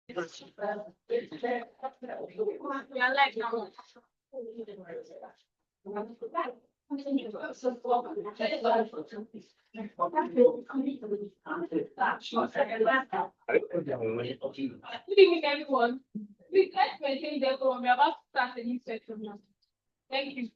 Good evening, everyone. Please let's maintain the floor. We're about to start a new session now. Thank you.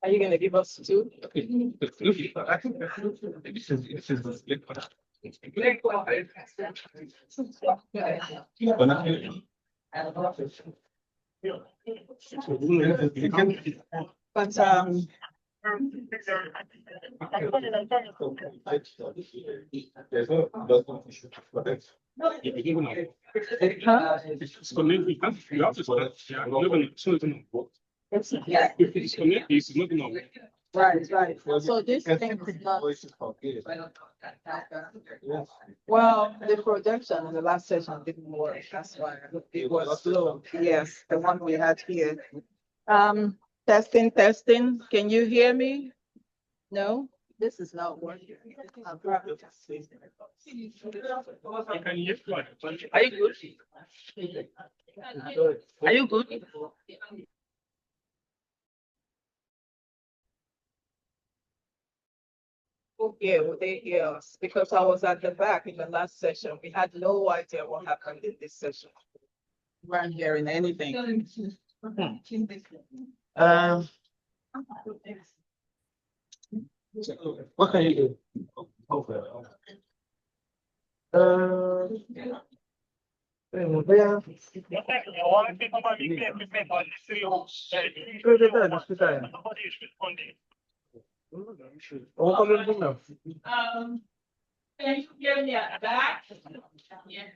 Are you going to give us two? But right. So this thing is not. Well, the projection in the last session didn't work. That's why it was slow. Yes, the one we had here. Testing. Can you hear me? No, this is not working. I'll probably just say that. Are you good? Are you good? Okay, well, they hear us because I was at the back in the last session. We had no idea what happened in this session. We weren't hearing anything. What can you do? Can you hear me at the back? Yes.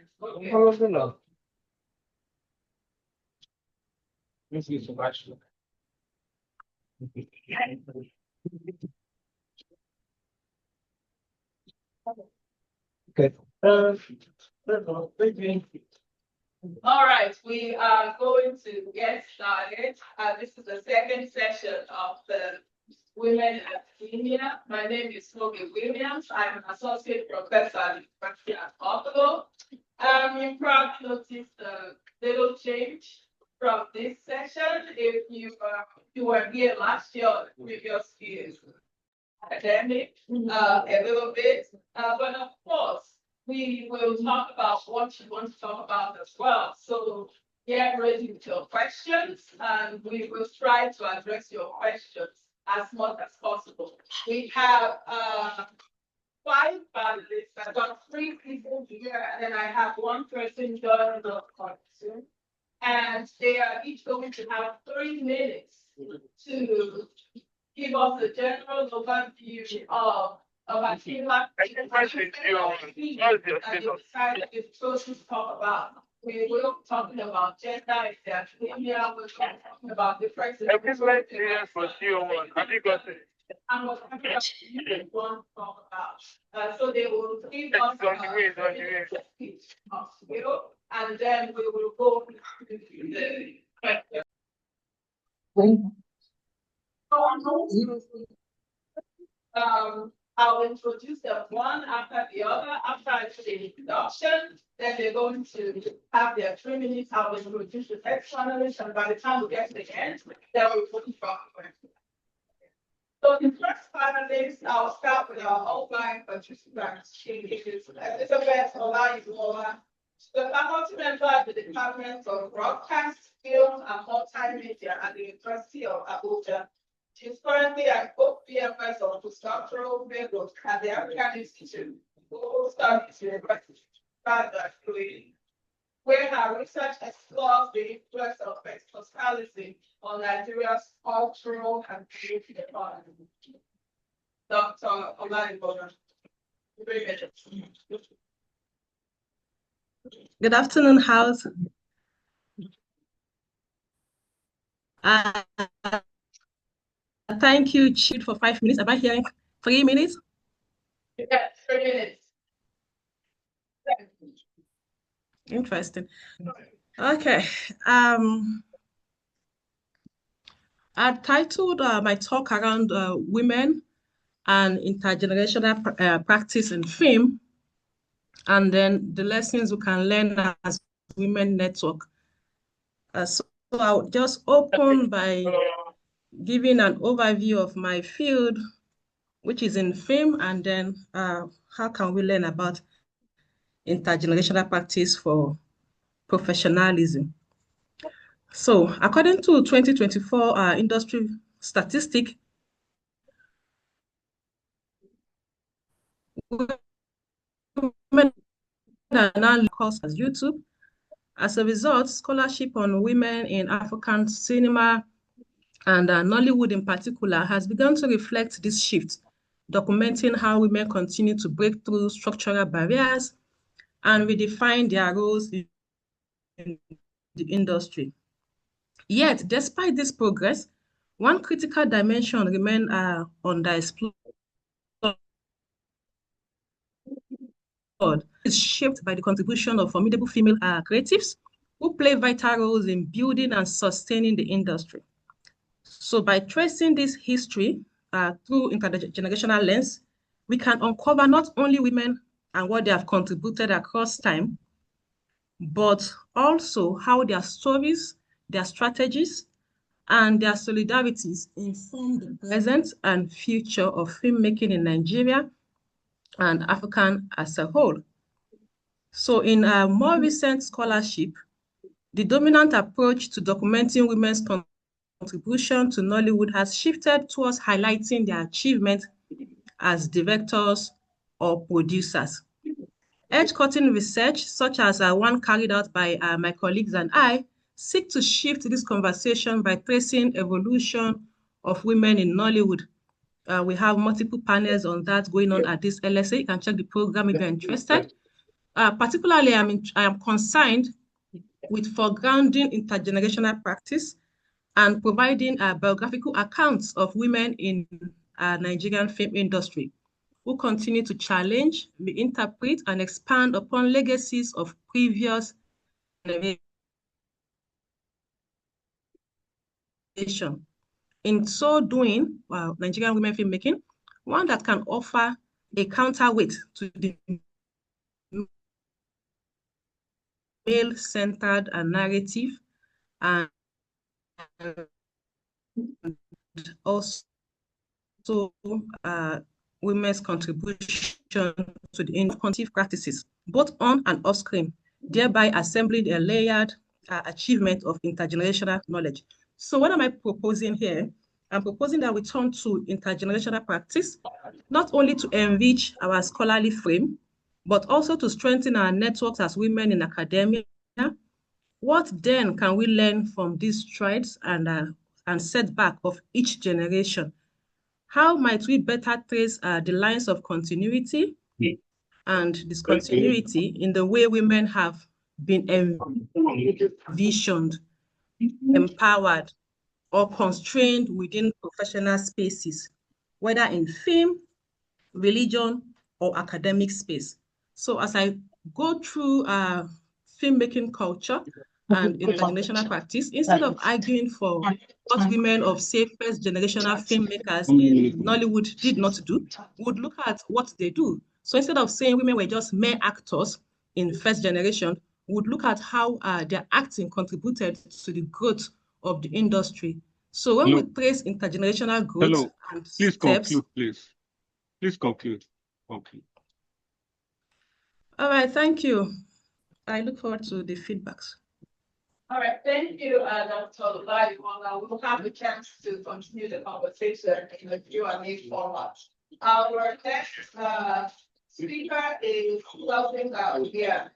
Okay. All right, we are going to get started. This is the second session of the Women in Academia. My name is Smokey Williams. I'm an associate professor at the University of Buffalo. You probably noticed a little change from this session if you were here last year or the previous year's academic a little bit. But of course, we will talk about what you want to talk about as well. So get ready with your questions and we will try to address your questions as much as possible. We have 5 panelists. I've got 3 people here, and then I have 1 person joining the conversation. And they are each going to have 3 minutes to give us a general overview of a team to talk about. We will be talking about gender, academia, we're talking about differences. And what you want to talk about. So they will give us and then we will go to the I'll introduce them one after the other. After I do the introduction, then they're going to have their 3 minutes. I will introduce the next panelist, and by the time we get to the end, then we'll focus on the question. So the first panelist, I'll start with our outline participants. Elizabeth Olayiwola, the faculty member at the Department of Broadcast, Film, and Multimedia at the University of Abuja. She's currently at BFS of Postdoctoral Fellows at the African Institute for Studies University, actually where her research explores the influence of hospitality on Nigeria's cultural and creative economy. Dr. Oladipo. Good afternoon, House. Thank you, Chief, for 5 minutes. Am I hearing 3 minutes? Yes, 3 minutes. Interesting. Okay. I titled my talk around women and intergenerational practice in film, and then the lessons we can learn as women network. So I'll just open by giving an overview of my field, which is in film, and then how can we learn about intergenerational practice for professionalism. So according to 2024 industry statistic, women are now course as YouTube. As a result, scholarship on women in African cinema and Nollywood in particular has begun to reflect this shift, documenting how women continue to break through structural barriers and redefine their roles in the industry. Yet, despite this progress, one critical dimension remains underexplored. Is shaped by the contribution of formidable female creatives who play vital roles in building and sustaining the industry. So by tracing this history through intergenerational lens, we can uncover not only women and what they have contributed across time, but also how their stories, their strategies, and their solidarities inform the present and future of filmmaking in Nigeria and African as a whole. So in a more recent scholarship, the dominant approach to documenting women's contribution to Nollywood has shifted towards highlighting their achievement as directors or producers. Edge-cutting research, such as one carried out by my colleagues and I, seek to shift this conversation by tracing evolution of women in Nollywood. We have multiple panels on that going on at this LSA. You can check the program if you're interested. Particularly, I am concerned with foregrounding intergenerational practice and providing biographical accounts of women in Nigerian film industry who continue to challenge, reinterpret, and expand upon legacies of previous generations. In so doing, Nigerian women filmmaking, one that can offer a counterweight to the male-centered narrative and also women's contribution to the innovative practices, both on and off screen, thereby assembling a layered achievement of intergenerational knowledge. So what am I proposing here? I'm proposing that we turn to intergenerational practice, not only to enrich our scholarly frame, but also to strengthen our networks as women in academia. What then can we learn from these strides and setback of each generation? How might we better trace the lines of continuity and discontinuity in the way women have been envisioned, empowered, or constrained within professional spaces, whether in film, religion, or academic space? So as I go through filmmaking culture and intergenerational practice, instead of arguing for what women of, say, first generational filmmakers in Nollywood did not do, we would look at what they do. So instead of saying women were just mere actors in first generation, we would look at how their acting contributed to the growth of the industry. So when we trace intergenerational growth and please steps, conclude, please. Please conclude. Okay. All right, thank you. I look forward to the feedbacks. All right, thank you, Dr. Oladipo. We'll have a chance to continue the conversation in the Q&A format. Our next speaker is something that we are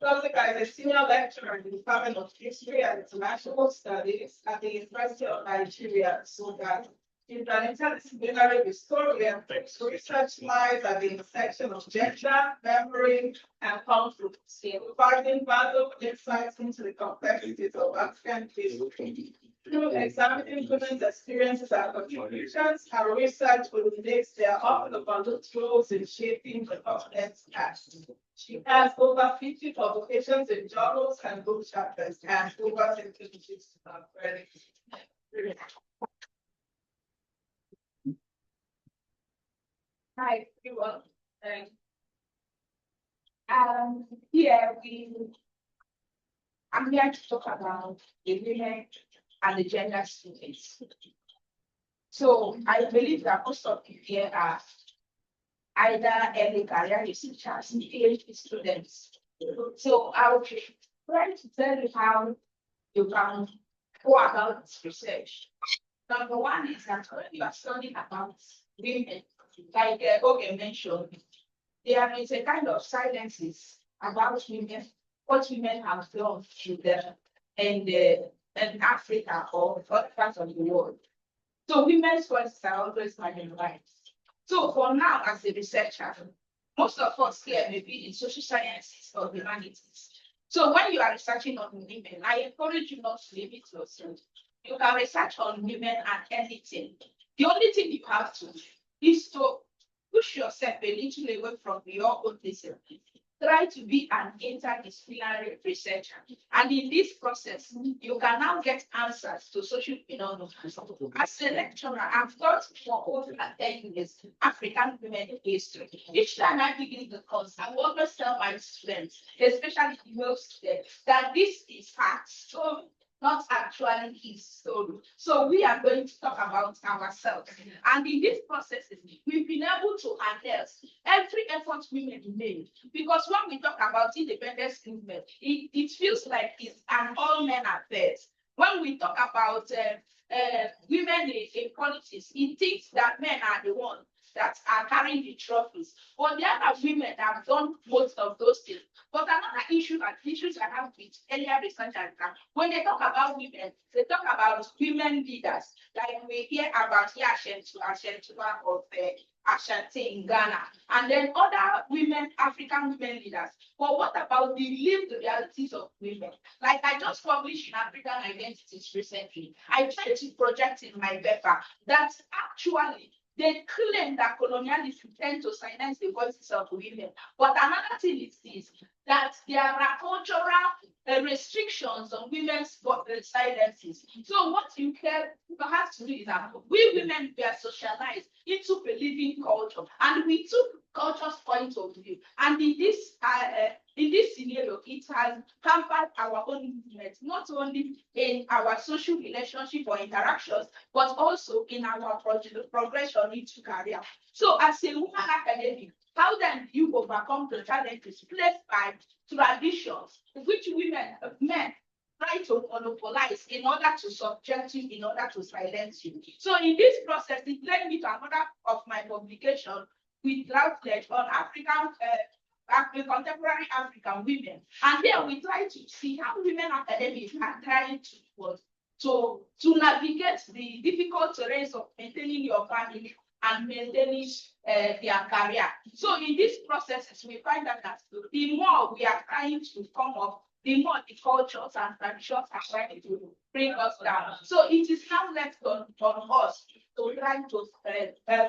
Jessica is a senior lecturer in the Department of History and International Studies at the University of Nigeria, Sudan. She's an interdisciplinary historian whose research lies at the intersection of gender, memory, and conflict, providing valuable insights into the complexities of African history. Through examining women's experiences and contributions, her research illuminates their often overlooked roles in shaping the continent's past. She has over 50 publications in journals and book chapters and over 60 credits. Hi, everyone. Here I'm here to talk about the women and the gender students. So I believe that most of you here are either early career researchers, PhD students. So I will try to tell you how you can go about this research. Number one is that when you are studying about women, like Oge mentioned, there is a kind of silences about women, what women have done in Africa or other parts of the world. So women's voices are always marginalized. So for now, as a researcher, most of us here may be in social sciences or humanities. So when you are researching on women, I encourage you not to limit yourself. You can research on women and anything. The only thing you have to do is to push yourself a little away from your own discipline. Try to be an interdisciplinary researcher. And in this process, you can now get answers to social phenomena. As a lecturer, I've taught for over 10 years African women history. Each time I begin the course, I always tell my students, especially female students, that this is her story, not actually his story. So we are going to talk about ourselves. And in this process, we've been able to harness every effort women made. Because when we talk about independence movement, it feels like it's an all men affair. When we talk about women in politics, it thinks that men are the ones that are carrying the trophies. But there are women that have done most of those things. But another issue and issues I have with earlier researchers, when they talk about women, they talk about women leaders. Like we hear about Ashantua of Ashanti in Ghana, and then other women, African women leaders. But what about the lived realities of women? Like I just published in African Identities recently. I tried to project in my paper that actually they claim that colonialism tends to silence the voices of women. But another thing is this, that there are cultural restrictions on women's silences. So what you have to do is that we women were socialized into believing culture, and we took culture's point of view. And in this scenario, it has hampered our own movement, not only in our social relationship or interactions, but also in our progression into career. So as a woman academic, how then do you overcome the challenges placed by traditions which men try to monopolize in order to subject you, in order to silence you? So in this process, it led me to another of my publication with Routledge on contemporary African women. And there we try to see how women academics are trying to navigate the difficult terrains of maintaining your family and maintaining their career. So in these processes, we find that the more we are trying to come up, the more the cultures and traditions are trying to bring us down. So it is now left on us to try to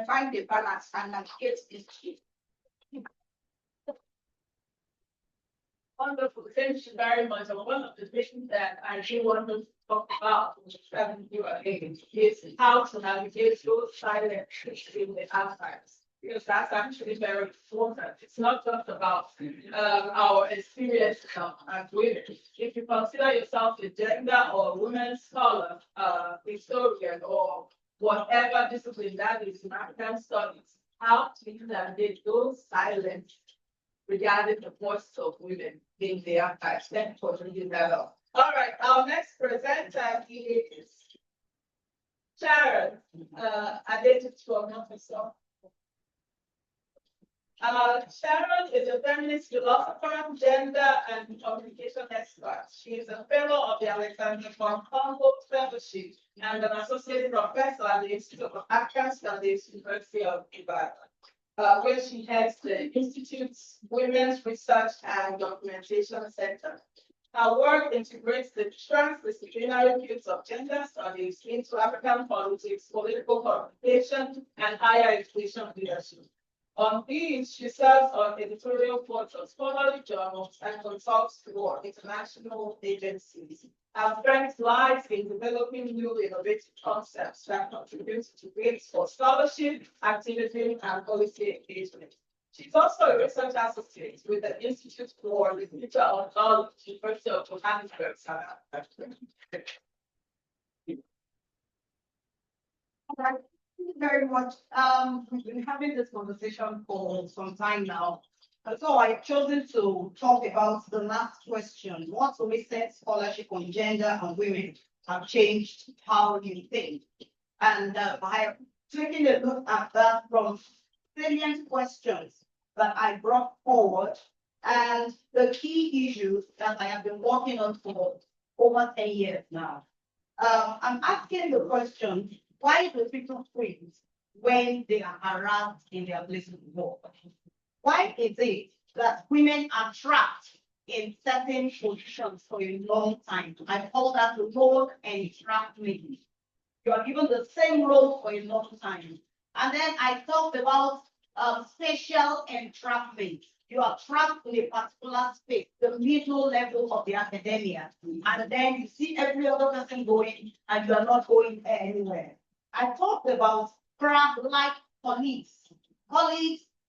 find the balance and navigate this shift. Wonderful, thank you very much. One of the things that I really want to talk about is how to navigate those silent in the archives, because that's actually very important. It's not just about our experience as women. If you consider yourself a gender or women scholar, historian, or whatever discipline that is in African studies, how to navigate those silent regarding the voice of women in the archives. Thank you for bringing that up. All right, our next presenter is Sharon Adetito Officer. Sharon is a feminist philosopher, gender and communication expert. She is a fellow of the Alexander von Humboldt Fellowship and an associate professor at the Institute of African Studies, University of Ibadan, where she heads the Institute's Women's Research and Documentation Center. Her work integrates the transdisciplinary fields of gender studies into African politics, political communication, and higher education leadership. On these, she serves on editorial boards of scholarly journals and consults for international agencies. Her strength lies in developing new innovative concepts that contribute to grants for scholarship, activism, and policy engagement. She's also a research associate with the Institute for Literature on Knowledge, University of Johannesburg, South Africa. Thank you very much. We've been having this conversation for some time now. And so I've chosen to talk about the last question. What recent scholarship on gender and women have changed how you think? And I have taken a look at that from salient questions that I brought forward and the key issues that I have been working on for over 10 years now. I'm asking the question, why do people freeze when they are harassed in their place of work? Why is it that women are trapped in certain positions for a long time? I call that the role entrapment. You are given the same role for a long time. And then I talked about spatial entrapment. You are trapped in a particular space, the middle level of the academia. And then you see every other person going and you are not going anywhere. I talked about crab-like colleagues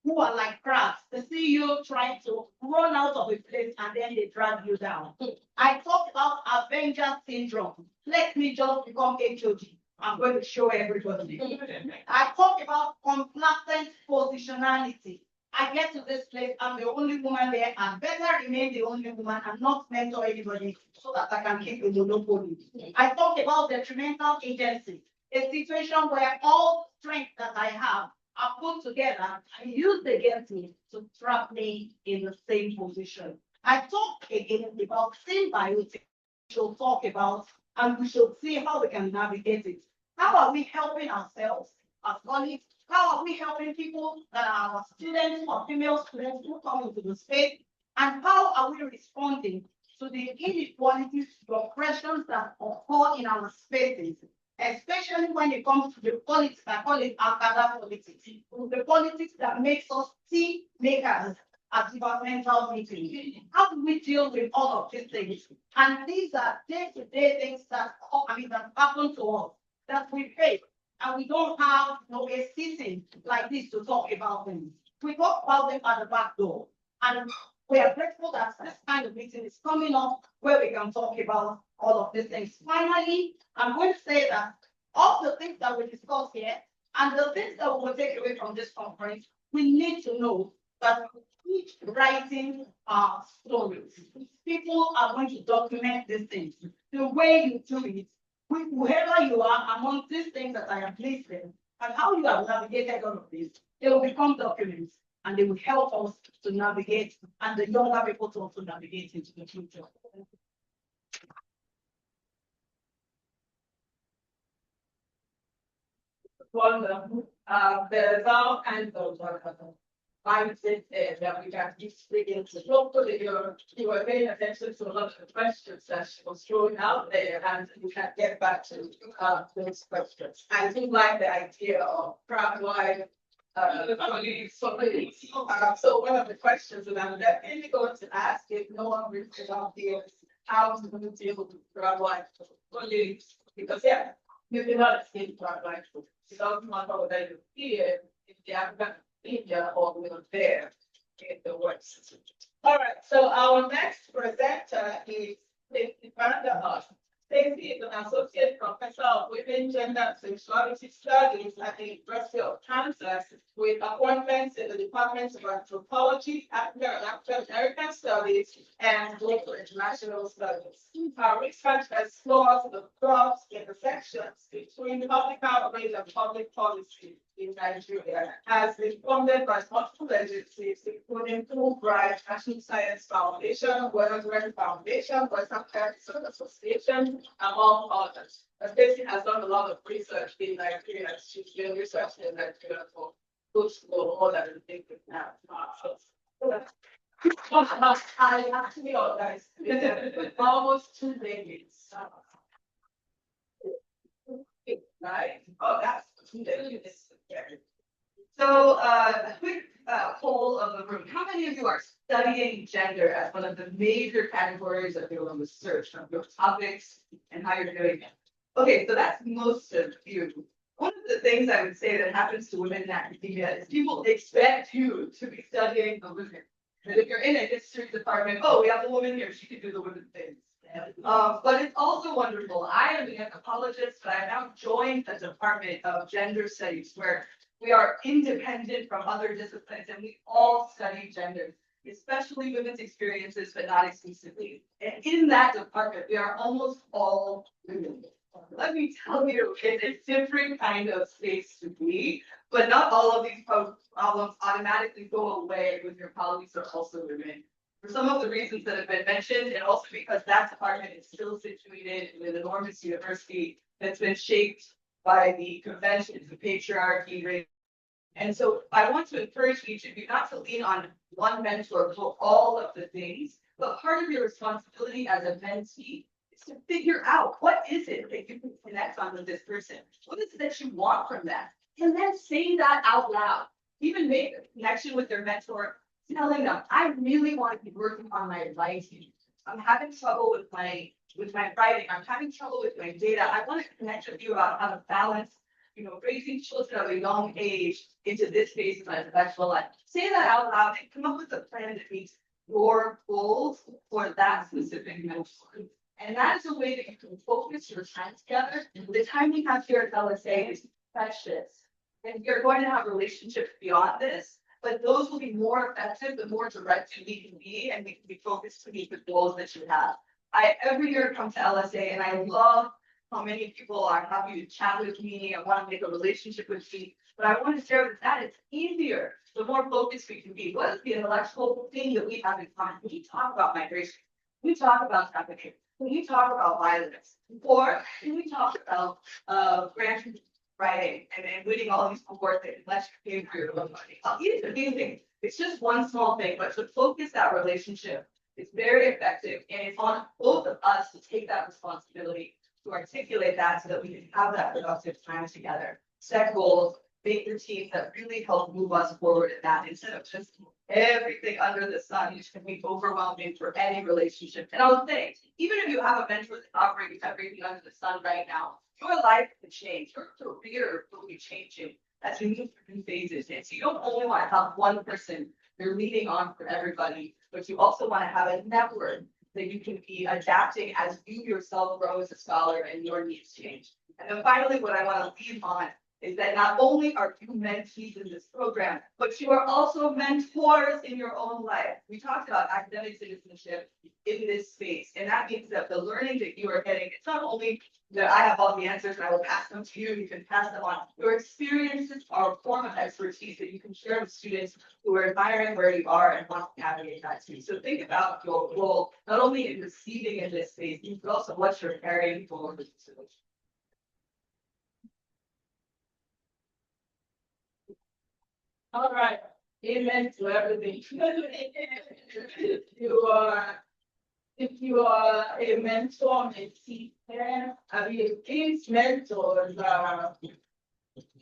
who are like crabs. They see you trying to run out of a place and then they drag you down. I talked about Avenger syndrome. Let me just become HOD. I'm going to show everybody. I talked about complacent positionality. I get to this place, I'm the only woman there, and better remain the only woman and not mentor anybody so that I can keep the monopoly. I talked about detrimental agency, a situation where all strength that I have are put together and used against me to trap me in the same position. I talked again about symbiotic. We should talk about and we should see how we can navigate it. How are we helping ourselves as colleagues? How are we helping people that are our students or female students who come into the space? And how are we responding to the inequalities, the oppressions that occur in our spaces, especially when it comes to the politics, I call it Akada politics, the politics that makes us tea makers at departmental meetings. How do we deal with all of these things? And these are day-to-day things that happen to us, that we face. And we don't have a sitting like this to talk about them. We talk about them at the back door. And we are grateful that this kind of meeting is coming up where we can talk about all of these things. Finally, I'm going to say that all the things that we discuss here and the things that we will take away from this conference, we need to know that each writing our stories. People are going to document these things. The way you do it, whoever you are among these things that I have listed, and how you have navigated all of this, they will become documents and they will help us to navigate and the younger people to also navigate into the future. Wonderful. There's all kinds of mindset there that we can keep speaking to. Hopefully you were paying attention to a lot of the questions that she was throwing out there and you can get back to those questions. I do like the idea of crowd-wide colleagues. So one of the questions that I'm definitely going to ask if no one reaches out here is how to deal with crowd-wide colleagues. Because you cannot escape crowd-wide. It doesn't matter whether you're here, if the African India or we're there in the West. All right, so our next presenter is Stacey Vanderhoff. Stacey is an associate professor of women, gender, and sexuality studies at the University of Kansas with appointments in the departments of anthropology, African and African American studies, and global international studies. Our research explores the cross intersections between public outreach and public policy in Nigeria, has been funded by multiple agencies, including Fulbright, National Science Foundation, Wellington Foundation, Western Cancer Association, among others. Stacy has done a lot of research in Nigeria. She's been researching in Nigeria for close to more than a decade now. I actually organized almost 2 decades. Right? Oh, that's 2 decades. So, a quick poll of the room. How many of you are studying gender as one of the major categories of your research, of your topics, and how you're doing it? Okay, so that's most of you. One of the things I would say that happens to women in academia is people expect you to be studying the women. And if you're in a history department, oh, we have a woman here, she can do the women things. But it's also wonderful. I am an anthropologist, but I now joined the Department of Gender Studies, where we are independent from other disciplines and we all study gender, especially women's experiences, but not exclusively. And in that department, we are almost all women. Let me tell you, it's a different kind of space to be, but not all of these problems automatically go away when your colleagues are also women. For some of the reasons that have been mentioned, and also because that department is still situated in an enormous university that's been shaped by the conventions of patriarchy, race. And so I want to encourage each of you not to lean on one mentor for all of the things, but part of your responsibility as a mentee is to figure out what is it that you can connect on with this person? What is it that you want from them? And then say that out loud. Even make a connection with their mentor, telling them, I really want to be working on my writing. I'm having trouble with my writing. I'm having trouble with my data. I want to connect with you about how to balance, raising children at a young age into this phase of my professional life. Say that out loud and come up with a plan that meets your goals for that specific mentor. And that is a way that you can focus your time together. The time we have here at LSA is precious. And you're going to have relationships beyond this, but those will be more effective the more direct we can be, and we can be focused to meet the goals that you have. I every year come to LSA and I love how many people are happy to chat with me and want to make a relationship with me. But I want to share that it's easier the more focused we can be. What is the intellectual thing that we have in common? When we talk about migration, we talk about trafficking, when we talk about violence, or when we talk about grant writing and winning all these awards that let you pay for your own money. These are things. It's just one small thing, but to focus that relationship is very effective, and it's on both of us to take that responsibility to articulate that so that we can have that productive time together, set goals, make routines that really help move us forward in that instead of just everything under the sun, which can be overwhelming for any relationship. And I'll say, even if you have a mentor that's operating everything under the sun right now, your life can change, your career will be changing as you move through new phases. And so you don't only want to have one person you're leaning on for everybody, but you also want to have a network that you can be adapting as you yourself grow as a scholar and your needs change. And then finally, what I want to leave on is that not only are you mentees in this program, but you are also mentors in your own life. We talked about academic citizenship in this space, and that means that the learning that you are getting, it's not only that I have all the answers and I will pass them to you, you can pass them on. Your experiences are a form of expertise that you can share with students who are admiring where you are and want to navigate that too. So think about your role, not only in receiving in this space, but also what you're carrying forward with the solution. All right. Amen to everything. If you are a mentor, mentee, I mean, these mentors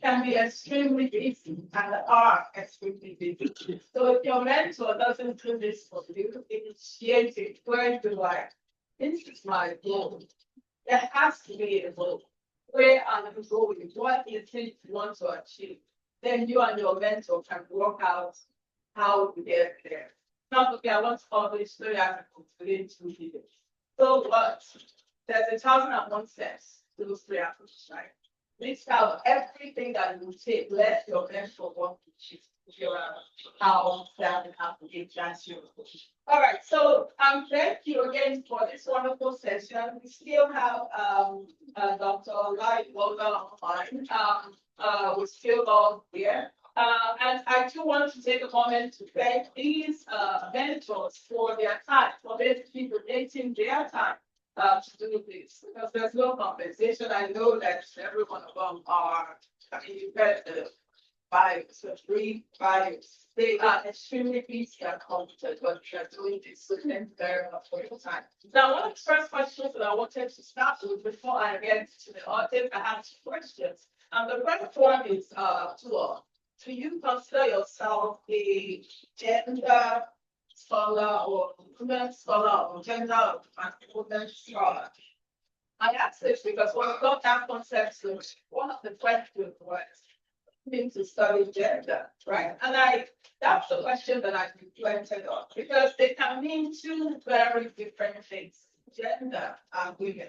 can be extremely busy and are extremely busy. So if your mentor doesn't do this for you, initiate it, where do I? This is my goal. There has to be a goal. Where are you going? What is it you want to achieve? Then you and your mentor can work out how to get there. Not okay, I want to publish 3 articles within 2 years. So what? There's 1,001 steps to those 3 articles, right? list out everything that you take, left your best for one how that applications you. All right, so thank you again for this wonderful session. We still have Dr. Lai Loga online. We still all here. And I do want to take a moment to thank these mentors for their time, for basically donating their time to do this, because there's no compensation. I know that every one of them are, I mean, you get the vibes, the three vibes. They are extremely busy and competent, but they're doing this. So thank you very much for your time. Now, one of the first questions that I wanted to start with before I get to the audience, I have two questions. And the first one is do you consider yourself a gender scholar or women scholar or gender and women scholar? I ask this because when I got that concept, one of the questions was to study gender, right? And that's the question that I reflected on because they can mean two very different things, gender and women.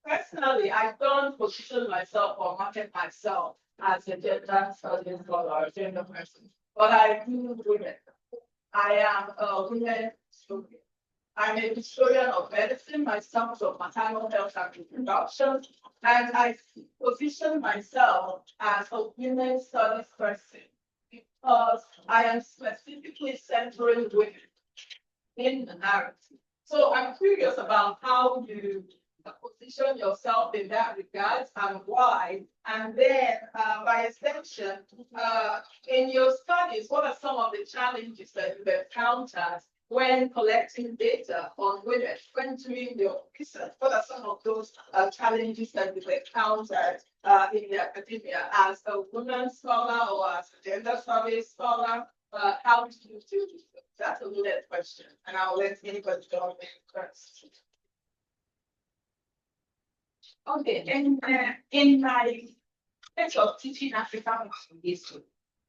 Personally, I don't position myself or market myself as a gender studies scholar or a gender person, but I do women. I am a women student. I'm a historian of medicine, myself of maternal health and reproduction, and I position myself as a women's studies person because I am specifically centering women in the narrative. So I'm curious about how you position yourself in that regard and why. And then by extension, in your studies, what are some of the challenges that you've encountered when collecting data on women, when doing your research? What are some of those challenges that you've encountered in the academia as a woman scholar or as a gender studies scholar? How do you do this? That's a loaded question, and I'll let anybody jump in first. Okay, in my place of teaching African history,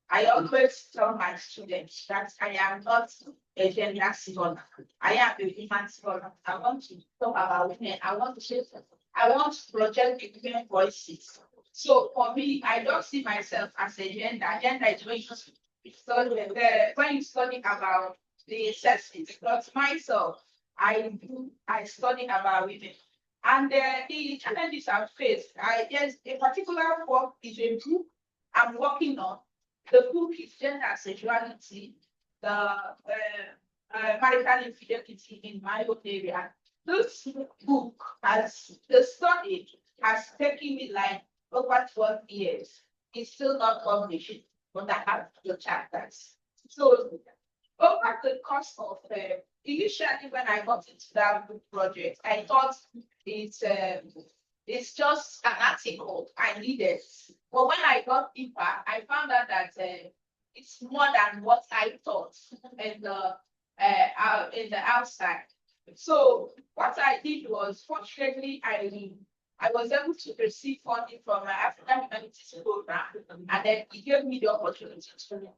I always tell my students that I am not a gender scholar. I am a human scholar. I want to talk about women. I want to project the women voices. So for me, I don't see myself as a gender. Gender is when you study about the sexes. But myself, I study about women. And the challenges I faced, yes, a particular work is a book I'm working on. The book is Gender and Sexuality, the marital infidelity in my own area. This book the study has taken me like over 12 years. It's still not published, but I have the chapters. So over the course of initially when I got into that book project, I thought it's just an article I needed. But when I got deeper, I found out that it's more than what I thought in the outside. So what I did was, fortunately, I was able to receive funding from my African Humanities program, and then it gave me the opportunity to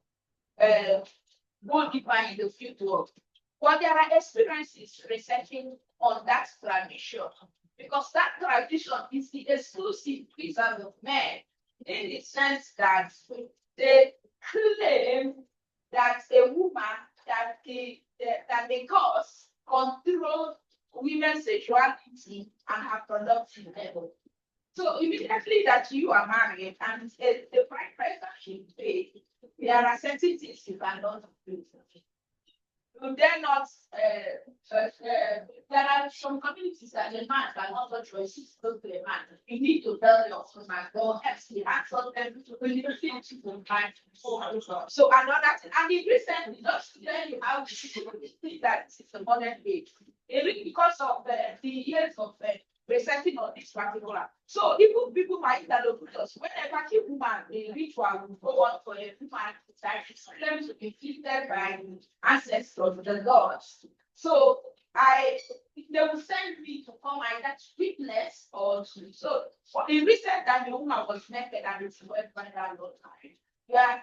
go deeper in the field work. But there are experiences researching on that tradition, because that tradition is the exclusive preserve of men, in the sense that they claim that a woman that the cause control women's sexuality and her productive level. So immediately that you are married and the price that she paid, there are certain things you cannot do. You dare not, there are some communities that a man cannot touch your sister to a man. You need to tell your husband, go actually answer them to really from time to time. So another thing, and it recently, just to tell you how we see that it's a modern age. Because of the years of researching on this particular. So even people might interlocutor us. Whenever a woman, a ritual will go on for a woman, it's claimed to be gifted by ancestors of the gods. So they will send me to come either to witness or to. So for the recent time, the woman was naked and it's went by that long time. Yeah,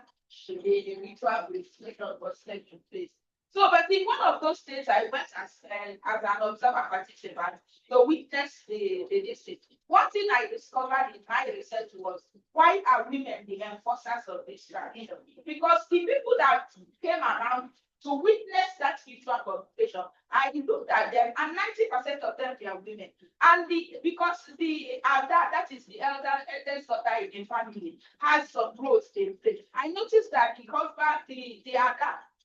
the ritual reflection was taking place. So, but in one of those states, I went as an observer participant to witness the district. One thing I discovered in my research was why are women the enforcers of this tradition? Because the people that came around to witness that ritual convocation, I looked at them, and 90% of them were women. And because the that is the eldest daughter in the family has some roles in play. I noticed that the husband,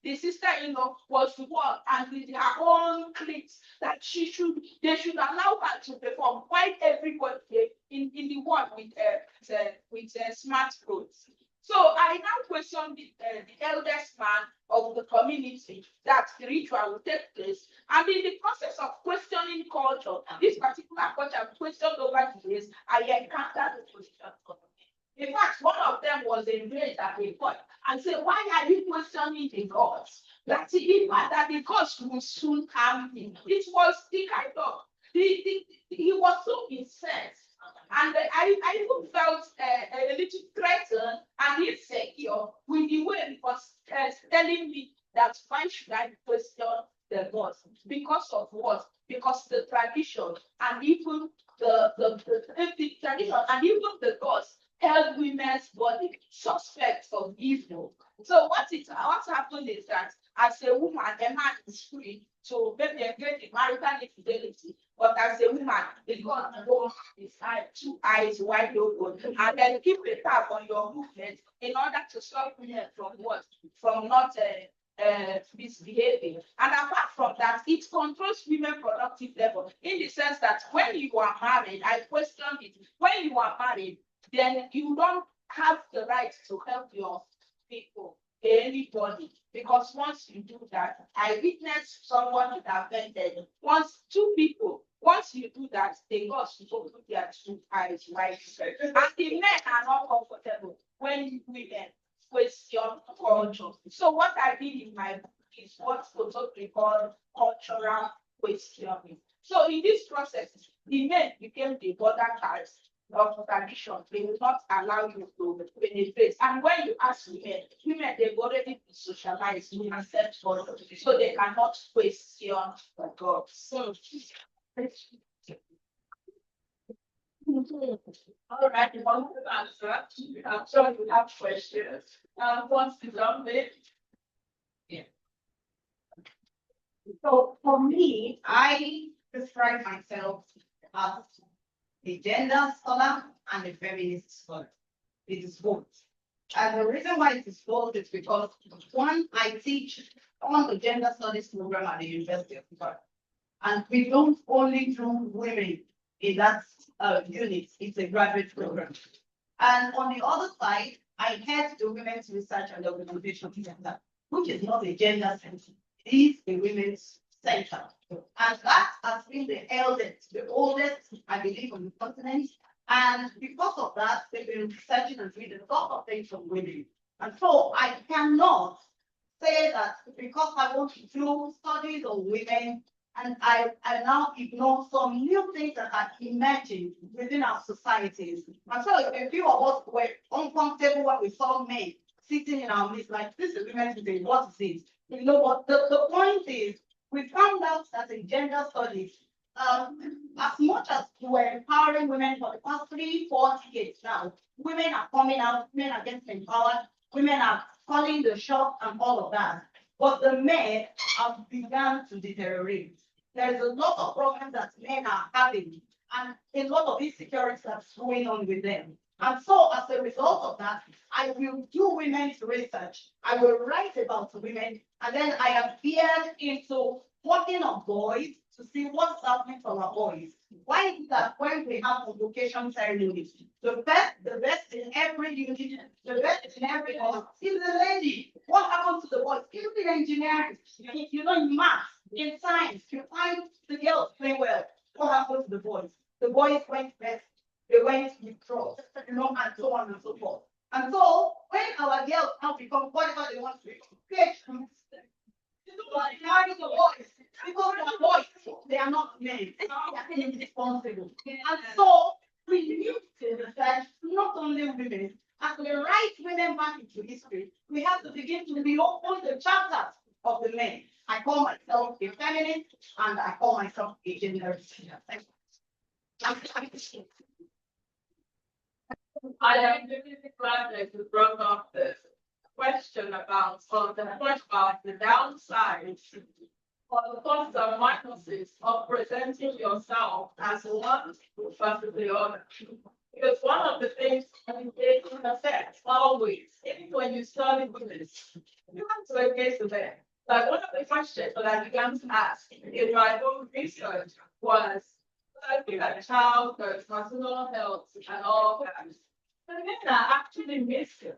the sister-in-law was one and with her own cliques that they should allow her to perform while everybody in the world with smartphones. So I now question the eldest man of the community that the ritual will take place. And in the process of questioning culture, this particular culture questioned over the years, I encountered the position. In fact, one of them was enraged at a point and said, why are you questioning the gods? That the gods will soon harm him. It was the kind of, he was so incensed. And I even felt a little threatened and insecure with the way he was telling me that why should I question the gods? Because of what? Because the tradition and even the tradition and even the gods held women's body suspect of evil. So what happened is that as a woman, a man is free to maybe engage in marital infidelity, but as a woman, the God holds his two eyes wide open and then keep a tap on your movement in order to stop women from what? From not misbehaving. And apart from that, it controls women productive level in the sense that when you are married, I questioned it, when you are married, then you don't have the right to help your people, anybody, because once you do that, I witnessed someone that offended. Once you do that, they got to open their two eyes wide. And the men are not comfortable when women question culture. So what I did in my book is what we call cultural questioning. So in this process, the men became the border guards of tradition. They will not allow you to penetrate. And when you ask women they've already been socialized to accept God, so they cannot question God. So all right, you want to answer? I'm sure you have questions. Wants to jump in? Yeah. So for me, I describe myself as a gender scholar and a feminist scholar. It is both. And the reason why it is both is because one, I teach on the gender studies program at the University of Ibadan. And we don't only do women in that unit, it's a graduate program. And on the other side, I head the Women's Research and Organization Center, which is not a gender center, it is a women's center. And that has been the oldest, I believe, on the continent. And because of that, they've been researching and reading a lot of things from women. And so I cannot say that because I want to do studies on women, and I now ignore some new things that are emerging within our societies. And so a few of us were uncomfortable when we saw men sitting in our midst, like this is women's day, what is this? You know what the point is, we found out that in gender studies, as much as we're empowering women for the past 3-4 decades now, women are coming out, women are getting empowered, women are calling the shots and all of that. But the men have begun to deteriorate. There's a lot of problems that men are having and a lot of insecurity that's going on with them. And so as a result of that, I will do women's research. I will write about women, and then I have veered into working on boys to see what's happening for our boys. Why is it that when we have convocation ceremonies, the best in every unit, the best in every hall is the lady? What happens to the boys? Even in engineering, in math, in science, you find the girls play well. What happens to the boys? The boys went best, they went withdraw, and so on and so forth. And so when our girls now become whatever they want to become, the boys, because they are boys, they are not men. They are irresponsible. And so we need to research not only women, as we write women back into history, we have to begin to reopen the chapters of the men. I call myself a feminist and I call myself a gender. I am really glad that you brought up this question about, or the point about the downsides or the pluses and minuses of presenting yourself as one versus the other. Because one of the things it affects always, even when you study business, you have to engage the men. Like one of the questions that I began to ask in my own research was, looking at childbirth, maternal health, and all that. The men are actually missing.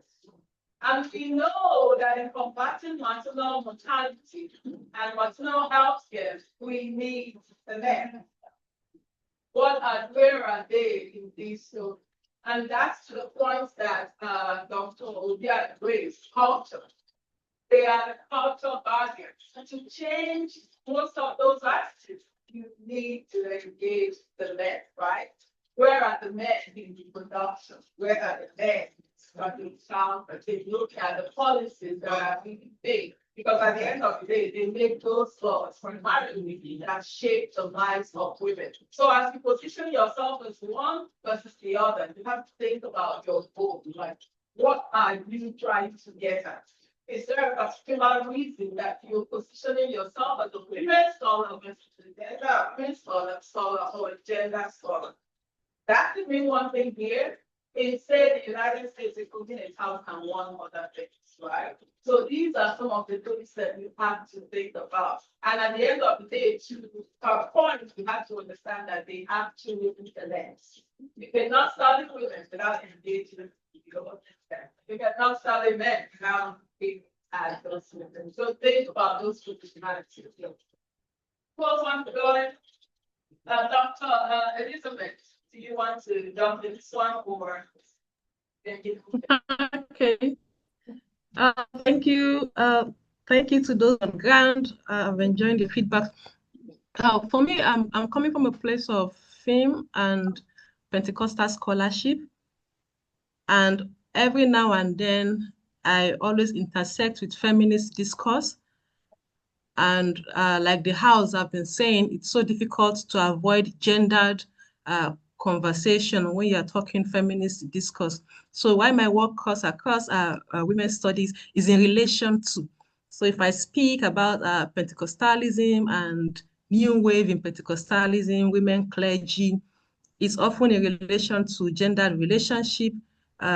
And we know that in combating maternal mortality and maternal health care, we need the men. Where are they in these two? And that's to the point that Dr. Odia raised, culture. They are the cultural barriers. And to change most of those attitudes, you need to engage the men, right? Where are the men in the production? Where are the men starting sound? But they look at the policies that are being made. Because at the end of the day, they make those laws primarily that shape the lives of women. So as you position yourself as one versus the other, you have to think about your goal. Like, what are you trying to get at? Is there a particular reason that you're positioning yourself as a women scholar versus a gender scholar or a gender scholar? That could mean one thing here. Instead, the United States is cooking a house and one other things, right? So these are some of the things that you have to think about. And at the end of the day, to our point, you have to understand that they have to intellect. You cannot study women without engaging people. You cannot study men without being at those women. So think about those two personalities. Close one to go ahead. Dr. Elizabeth, do you want to jump in this one or? Okay. Thank you. Thank you to those on ground. I've enjoyed the feedback. For me, I'm coming from a place of fame and Pentecostal scholarship, and every now and then I always intersect with feminist discourse. And like the house I've been saying, it's so difficult to avoid gendered conversation when you're talking feminist discourse. So why my work cuts across women's studies is in relation to. So if I speak about Pentecostalism and new wave in Pentecostalism, women clergy, it's often in relation to gendered relationship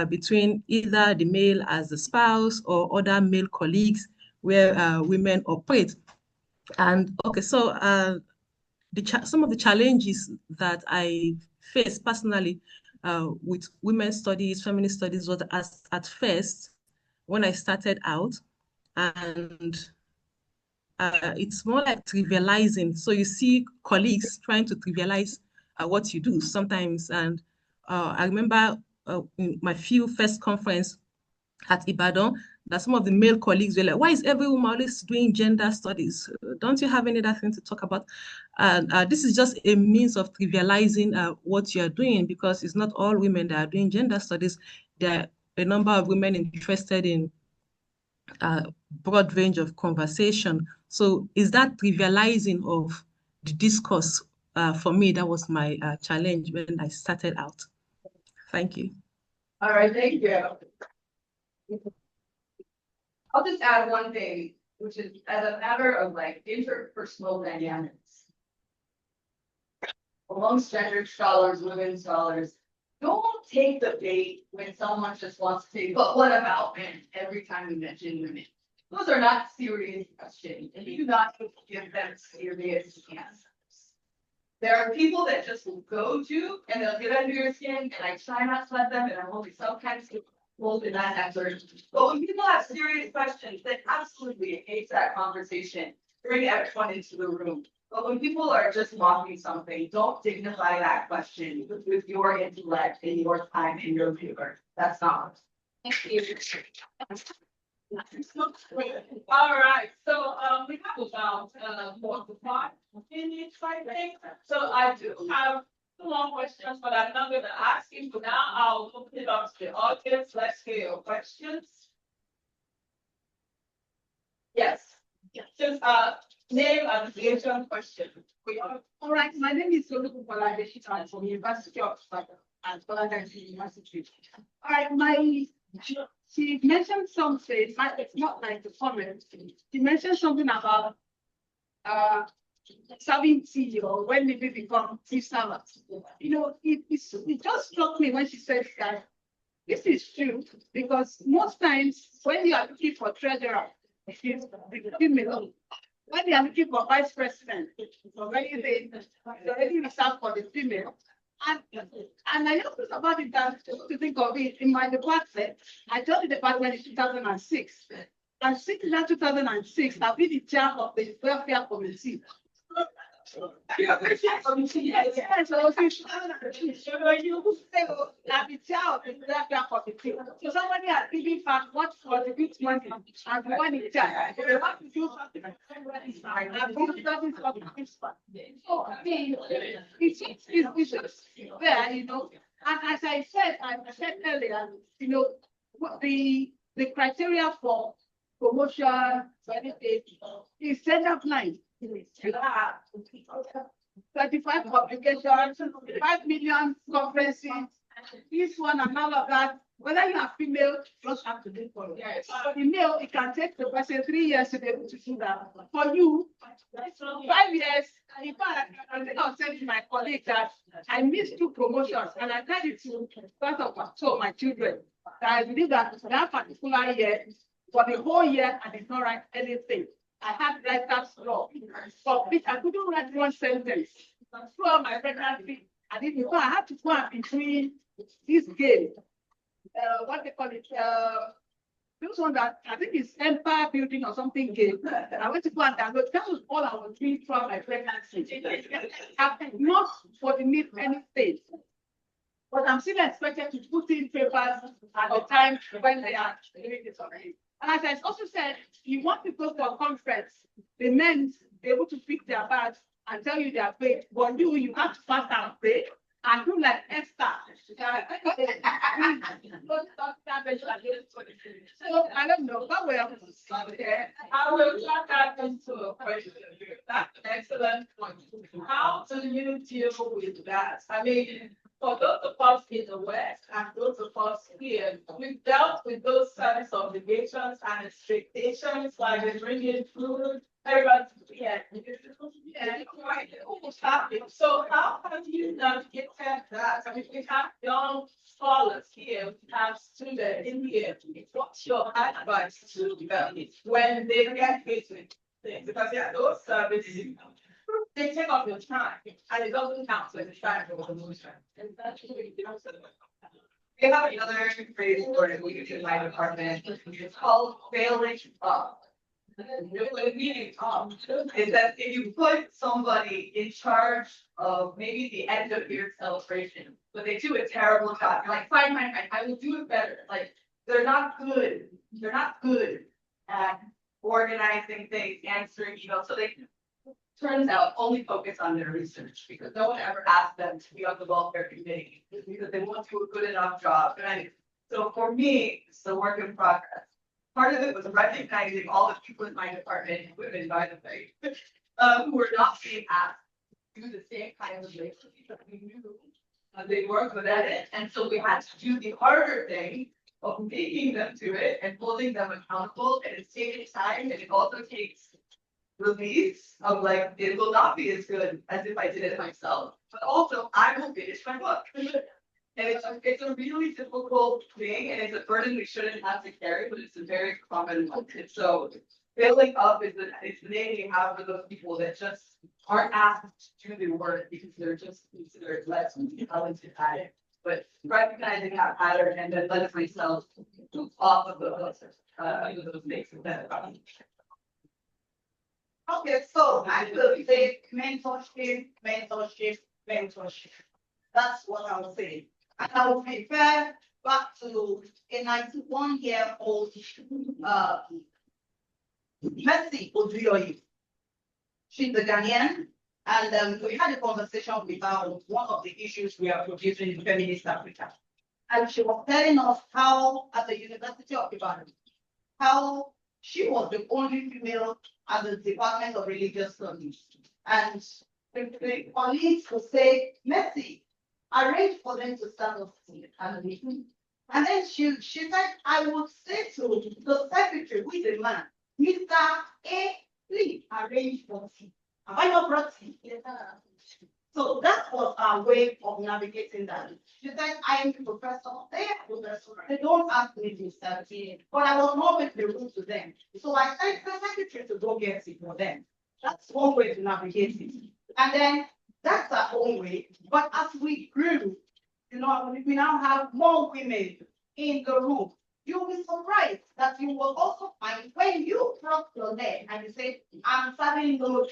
between either the male as the spouse or other male colleagues where women operate. And okay, so some of the challenges that I face personally with women's studies, feminist studies, was at first when I started out, and it's more like trivializing. So you see colleagues trying to trivialize what you do sometimes. And I remember in my first conference at Ibadan, that some of the male colleagues were like, why is every woman always doing gender studies? Don't you have any other thing to talk about? And this is just a means of trivializing what you are doing, because it's not all women that are doing gender studies. There are a number of women interested in a broad range of conversation. So is that trivializing of the discourse? For me, that was my challenge when I started out. Thank you. All right, thank you. I'll just add one thing, which is as a matter of like interpersonal dynamics. Amongst gender scholars, women scholars, don't take the bait when someone just wants to say, but what about men? Every time we mention women. Those are not serious questions, and you do not give them serious answers. There are people that just will go to and they'll get under your skin, and I try not to let them, and I'm only sometimes hold in that answer. But when people have serious questions, then absolutely engage that conversation. Bring everyone into the room. But when people are just mocking something, don't dignify that question with your intellect and your time and your labor. That's not. Thank you. All right, so we have about 4 to 5 minutes, I think. So I do have 2 more questions, but I'm not going to ask you for now. I'll open it up to the audience. Let's hear your questions. Yes. Just name and affiliation question. All right, my name is Soluku Paladeshita from University of Ibadan and Paladise University. All right, she mentioned something, it's not like the comment. She mentioned something about serving tea or when did we become tea servers. You know, it just struck me when she said that this is true because most times when you are looking for treasurer, it's the female. When they are looking for vice president, it's already reserved for the female. And I just thought about it that to think of it in my department, I joined the department in 2006. And since that 2006, I've been in charge of the welfare committee. Yes, so since 2006, I've been charge of the welfare committee. So somebody has given back what was the big money and the one in charge. They want to do something. I've been talking about this one. So I mean, it's there, you know. And as I said earlier, you know, what the criteria for promotion, is set up line. 35 publications, 5 million conferences, this one and all of that. Whether you are female, just have to do for it. Yes. For the male, it can take the person 3 years to be able to do that. For you, 5 years. In fact, I think I'll say to my colleague that I missed 2 promotions and I tried it to part of my children. I believe that particular year, for the whole year, I did not write anything. I had writer's block. For which I couldn't write one sentence. Throughout my pregnancy, I had to go and between this game. What they call it? This one that I think is Empire Building or something game. I went to go and download. That was all I was doing throughout my pregnancy. Not for the need anything. But I'm still expected to put in papers at the time when they are doing this already. And as I also said, you want to go for a conference, the men be able to pick their bags and tell you their fate. But you have to fast and pray and do like Esther. So I don't know, but we have to start there. I will turn that into a question. That's an excellent point. How do you deal with that? I mean, for those of us in the West and those of us here, we've dealt with those service obligations and expectations like they bring in food, everyone's So how have you navigated that? I mean, we have young scholars here, we have students in here. What's your advice to them when they get hit with things? Because those services, they take up your time and it doesn't count when it's time for promotion. We have another phrase for it we use in my department. It's called failing up. What meaning is that if you put somebody in charge of maybe the end of year celebration, but they do a terrible job, you're like, fine, I will do it better. Like they're not good. They're not good at organizing things, answering emails. So they turns out only focus on their research because no one ever asked them to be on the welfare committee because they won't do a good enough job. And so for me, it's a work in progress. Part of it was recognizing all the people in my department, women by the way, who were not being asked to do the same kind of research that we knew they weren't good at it. And so we had to do the harder thing of making them do it and holding them accountable. And it's taking time and it also takes release of like, it will not be as good as if I did it myself, but also I will finish my book. And it's a really difficult thing and it's a burden we shouldn't have to carry, but it's a very common one. And so failing up is the name you have for those people that just aren't asked to do the work because they're just considered less talented at it. But recognizing that pattern and then letting myself move off of those mistakes. Okay, so I will say mentorship. That's what I would say. And I will refer back to a 91-year-old Mercy Oduyoyi. She's a Ghanaian, and we had a conversation with her on one of the issues we are producing in Feminist Africa. And she was telling us how, at the University of Ibadan, how she was the only female at the Department of Religious Studies. And the colleagues will say, Mercy, arrange for them to start off at the meeting. And then she said, I would say to the secretary, who is a man, Mr. A, please arrange for tea. Have I not brought tea? So that was our way of navigating that. She said, I am the professor, they are professor. They don't ask me to start tea, but I was not with the room to them. So I sent the secretary to go get it for them. That's one way to navigate it. And then that's our own way. But as we grew, you know, we now have more women in the room. You'll be surprised that you will also find when you drop your leg and you say, I'm serving those,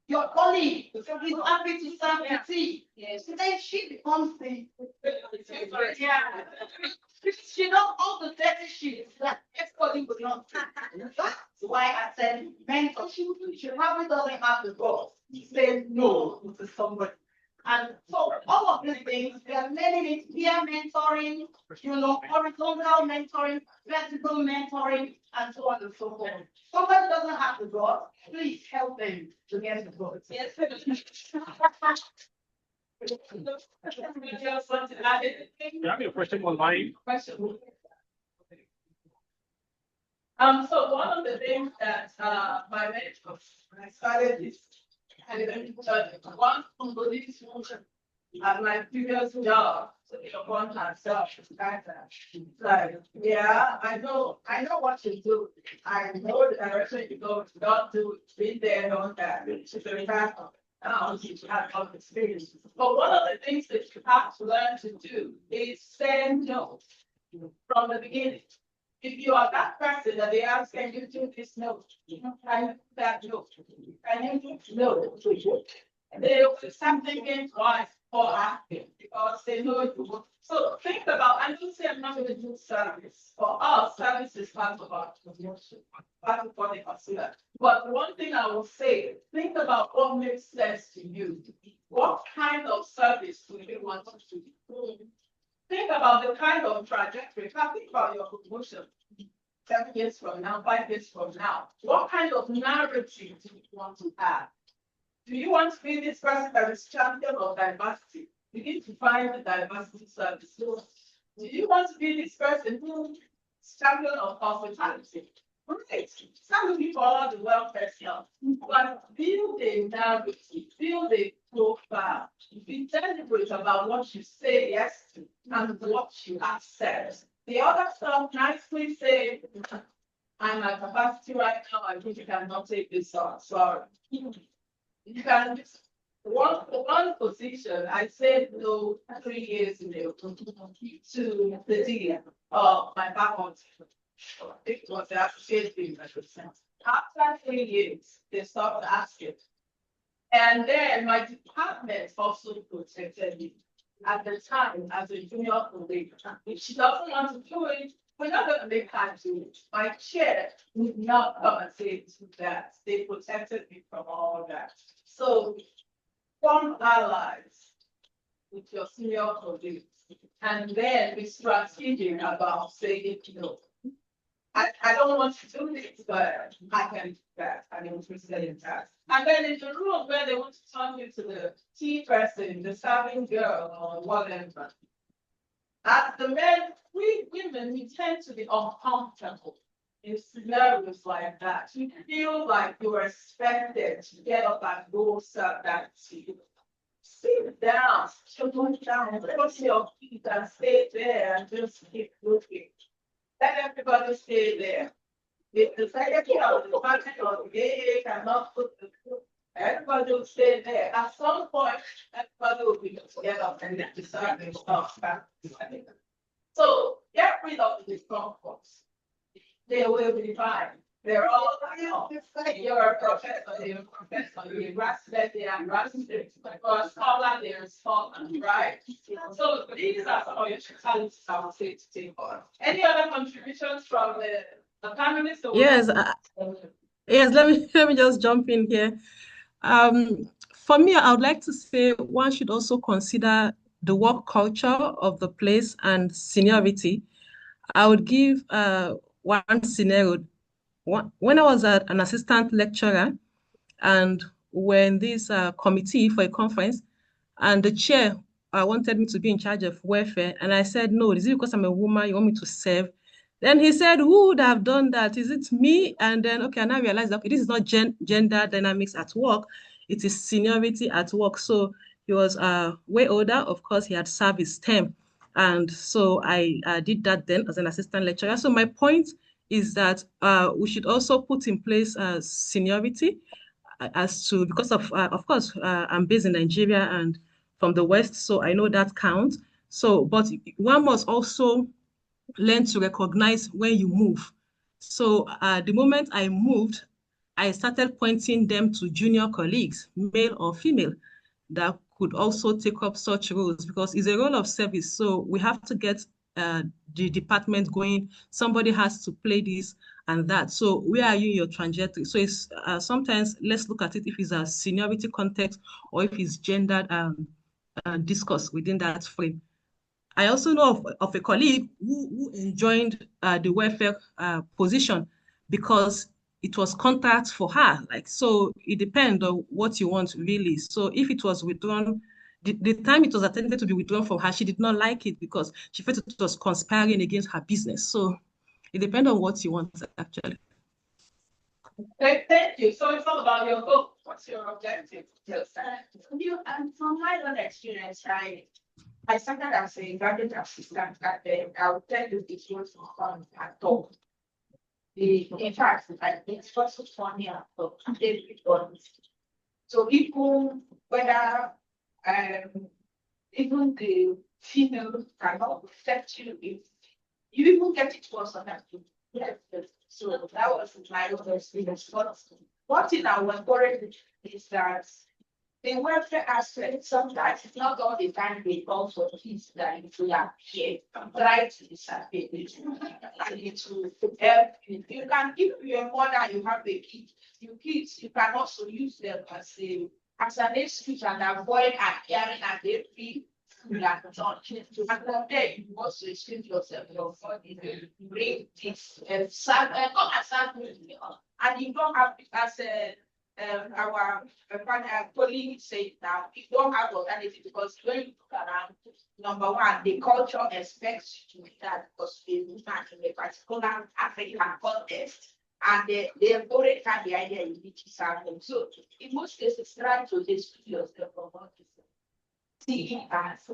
your colleague is happy to serve the tea. Yes. So then she becomes the yeah. She knows all the dirty shit that everybody would not do. That's why I said mentor. She probably doesn't have the balls to say no to somebody. And so all of these things, we are learning it, peer mentoring, you know, horizontal mentoring, vertical mentoring, and so on and so forth. Somebody doesn't have the God, please help them to get the God. Yes. You have your question online? Question. So one of the things that my mentor, when I started this, and then one composition at my previous job, so upon herself, like, yeah, I know what you do. I know the direction you go, don't do it, be there, don't that. She's a retired she had a lot of experience. But one of the things that you have to learn to do is say no from the beginning. If you are that person that they ask, can you do this note? Can you do that note? Can you do no? And they will start thinking twice or asking because they know you won't. So think about, I don't say I'm not going to do service. For us, service is part of our promotion, part of what they consider. But one thing I will say, think about what makes sense to you. What kind of service do you want to do? Think about the kind of trajectory. Think about your promotion 7 years from now, 5 years from now. What kind of narrative do you want to have? Do you want to be this person that is champion of diversity? You need to find the diversity service. Do you want to be this person who is champion of hospitality? Great. Some people are the welfare stuff, but build a narrative, build a profile, be deliberate about what you say yes to and what you accept. The other stuff, nicely say, I'm at capacity right now, I think you cannot take this on. Sorry. You can one position, I said no 3 years ago to the dean of my faculty. It was the associate dean. After 3 years, they stopped asking. And then my department also protected me at the time as a junior colleague. If she doesn't want to do it, we're not going to make her do it. My chair would not come and say that. They protected me from all that. So form allies with your senior colleagues and then be strategic about saying no. I don't want to do this, but I can do that. I'm interested in that. And then in the room where they want to turn you to the tea person, the serving girl, or whatever. As the men, we women, we tend to be uncomfortable in scenarios like that. You feel like you're expected to get up and go serve that tea. Sit down, put your feet and stay there and just keep looking. Let everybody stay there. If the secretary of the department or the AA cannot put the food, everybody will stay there. At some point, everybody will be together and then decide their stuff back. So get rid of the discomforts. They will be fine. They're all you're a professor, you're a professor, you're a graduate, you're a graduate, or a scholar, they're a scholar, right? So these are some of your challenges I would say to take on. Any other contributions from the panelists? Yes, yes, let me just jump in here. For me, I would like to say one should also consider the work culture of the place and seniority. I would give one scenario. When I was an assistant lecturer, and when this committee for a conference, and the chair wanted me to be in charge of welfare, and I said, no, is it because I'm a woman you want me to serve? Then he said, who would have done that? Is it me? And then, okay, and I realized that, okay, this is not gender dynamics at work. It is seniority at work. So he was way older. Of course, he had served his term. And so I did that then as an assistant lecturer. So my point is that we should also put in place seniority as to, because of course, I'm based in Nigeria and from the West, so I know that counts. So, but one must also learn to recognize when you move. So the moment I moved, I started pointing them to junior colleagues, male or female, that could also take up such roles because it's a role of service. So we have to get the department going. Somebody has to play this and that. So where are you in your trajectory? So it's sometimes let's look at it if it's a seniority context or if it's gendered discourse within that frame. I also know of a colleague who enjoined the welfare position because it was contract for her. Like, so it depends on what you want really. So if it was withdrawn, the time it was attempted to be withdrawn from her, she did not like it because she felt it was conspiring against her business. So it depends on what you want actually. Thank you. So it's all about your goal. What's your objective? Yes. From my own experience, I started as a graduate assistant, and then I will tell you this was fun at all. In fact, it's also funny at all. So people, whether even the female cannot affect you if you even get it worse than that. Yes, yes. So that was my own experience. But one thing I was worried is that the welfare aspect sometimes it's not all the time they call for kids that we are here. Try to disappear. And it will help you. You can give your mother, you have a kid, your kids, you can also use them as an excuse and avoid appearing at every school and church. And from there, you also excuse yourself, your body, bring this, come and serve me. And you don't have it as a our colleague said that we don't have alternative because when you look around, number one, the culture expects you to do that because we live in a particular African context. And they've already had the idea in which is happening. So in most cases, try to exclude yourself from what is see as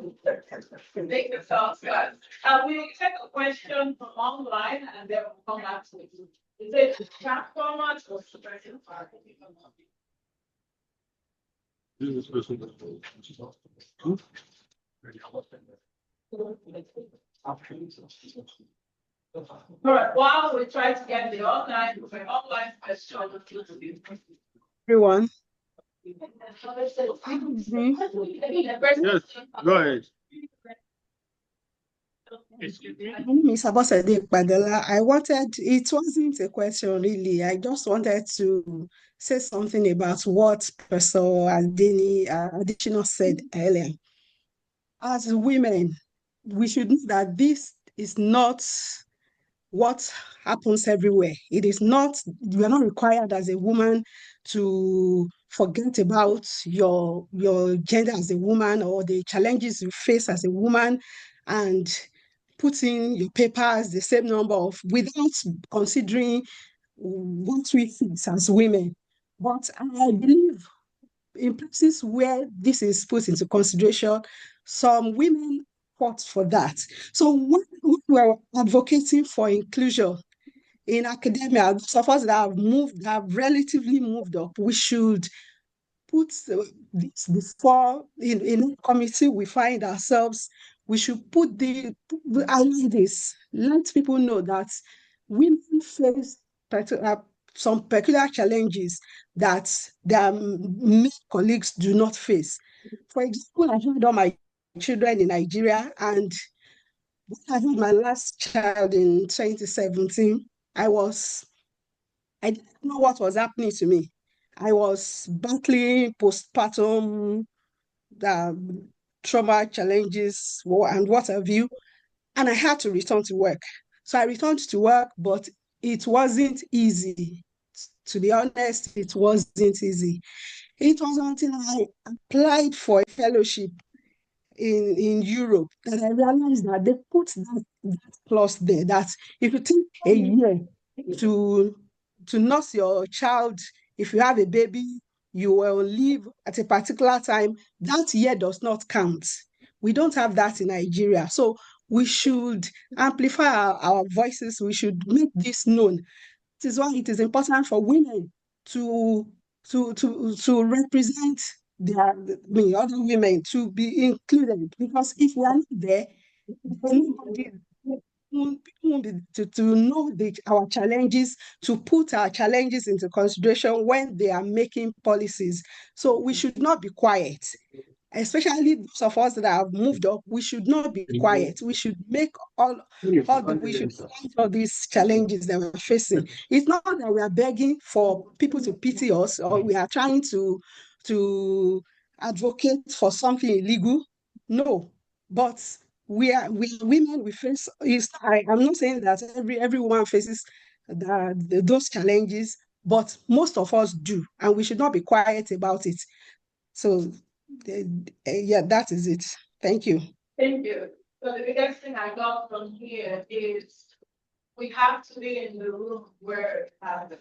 Make yourself good. We'll take a question from online and then we'll come back to it. Is it chat format or spreadsheet format? All right, while we try to get the online question. Everyone. Yes, Go ahead. My name is Abosede Badola. It wasn't a question really. I just wanted to say something about what Professor Adini Additional said earlier. As women, we should know that this is not what happens everywhere. It is not, you are not required as a woman to forget about your gender as a woman or the challenges you face as a woman and put in your papers the same number of without considering what we face as women. But I believe in places where this is put into consideration, some women fought for that. So when we're advocating for inclusion in academia, those of us that have relatively moved up, we should put this before in a committee we find ourselves. We should put let people know that women face some peculiar challenges that their male colleagues do not face. For example, I had all my children in Nigeria, and when I had my last child in 2017, I didn't know what was happening to me. I was battling postpartum trauma challenges and what have you, and I had to return to work. So I returned to work, but it wasn't easy. To be honest, it wasn't easy. It was until I applied for a fellowship in Europe that I realized that they put that clause there that if you take a year to nurse your child, if you have a baby, you will leave at a particular time, that year does not count. We don't have that in Nigeria. So we should amplify our voices. We should make this known. This is why it is important for women to to represent their other women, to be included, because if we are not there, then nobody people won't be to know our challenges, to put our challenges into consideration when they are making policies. So we should not be quiet, especially those of us that have moved up. We should not be quiet. We should make we should fight all these challenges that we're facing. It's not that we are begging for people to pity us, or we are trying to advocate for something illegal. No, but we women, we face is I'm not saying that every woman faces those challenges, but most of us do, and we should not be quiet about it. So yeah, that is it. Thank you. Thank you. So the biggest thing I got from here is we have to be in the room where it happens.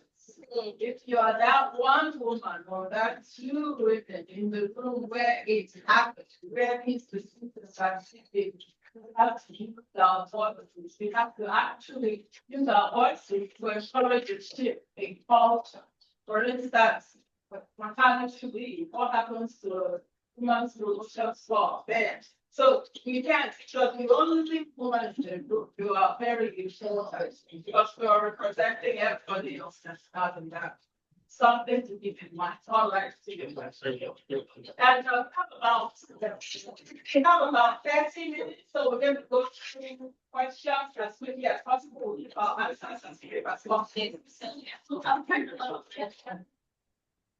If you are that one woman or that two women in the room where it happens, where it's the specific, we have to use our voices. We have to actually use our voices to encourage a shift in culture. For instance, maternity leave, what happens to a woman's solution for men? So we can't, because the only thing women in the group, you are very important because we are representing everybody else that's not in that. Something to keep in mind. All right, see you. And we have about 30 minutes, so we're going to go through questions as quickly as possible. Answers as quickly as possible.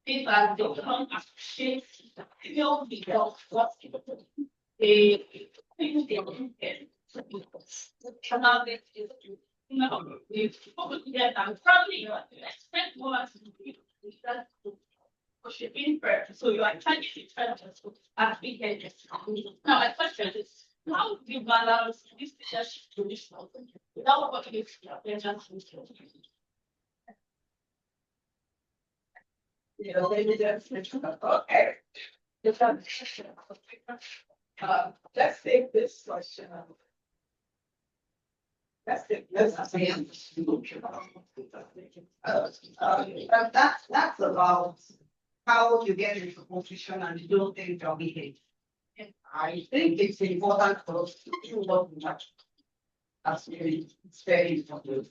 These are the shapes, feel the so you are trying to as big as now my question is how do you balance this leadership traditional without what you okay. Let's take this question. That's about how you get into position and you don't think you're behaving. I think it's important for us to do what we have. That's really, it's very important.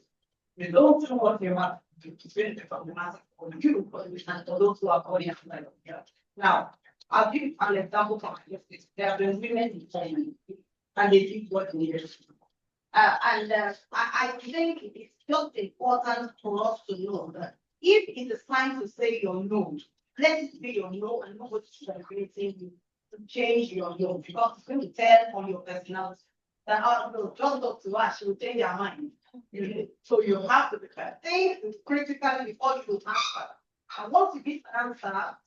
You don't know what you have to spend from the matter for you, but we can for those who are calling after you. Now, I'll give an example for my there have been women in China and they did what they needed to do. I think it's just important for us to know that if it is time to say your no, let it be your no and nobody's celebrating you to change your no, because it's going to tell on your personality that no, just talk to her, she will change her mind. So you have to think critically before you answer. And once you give an answer,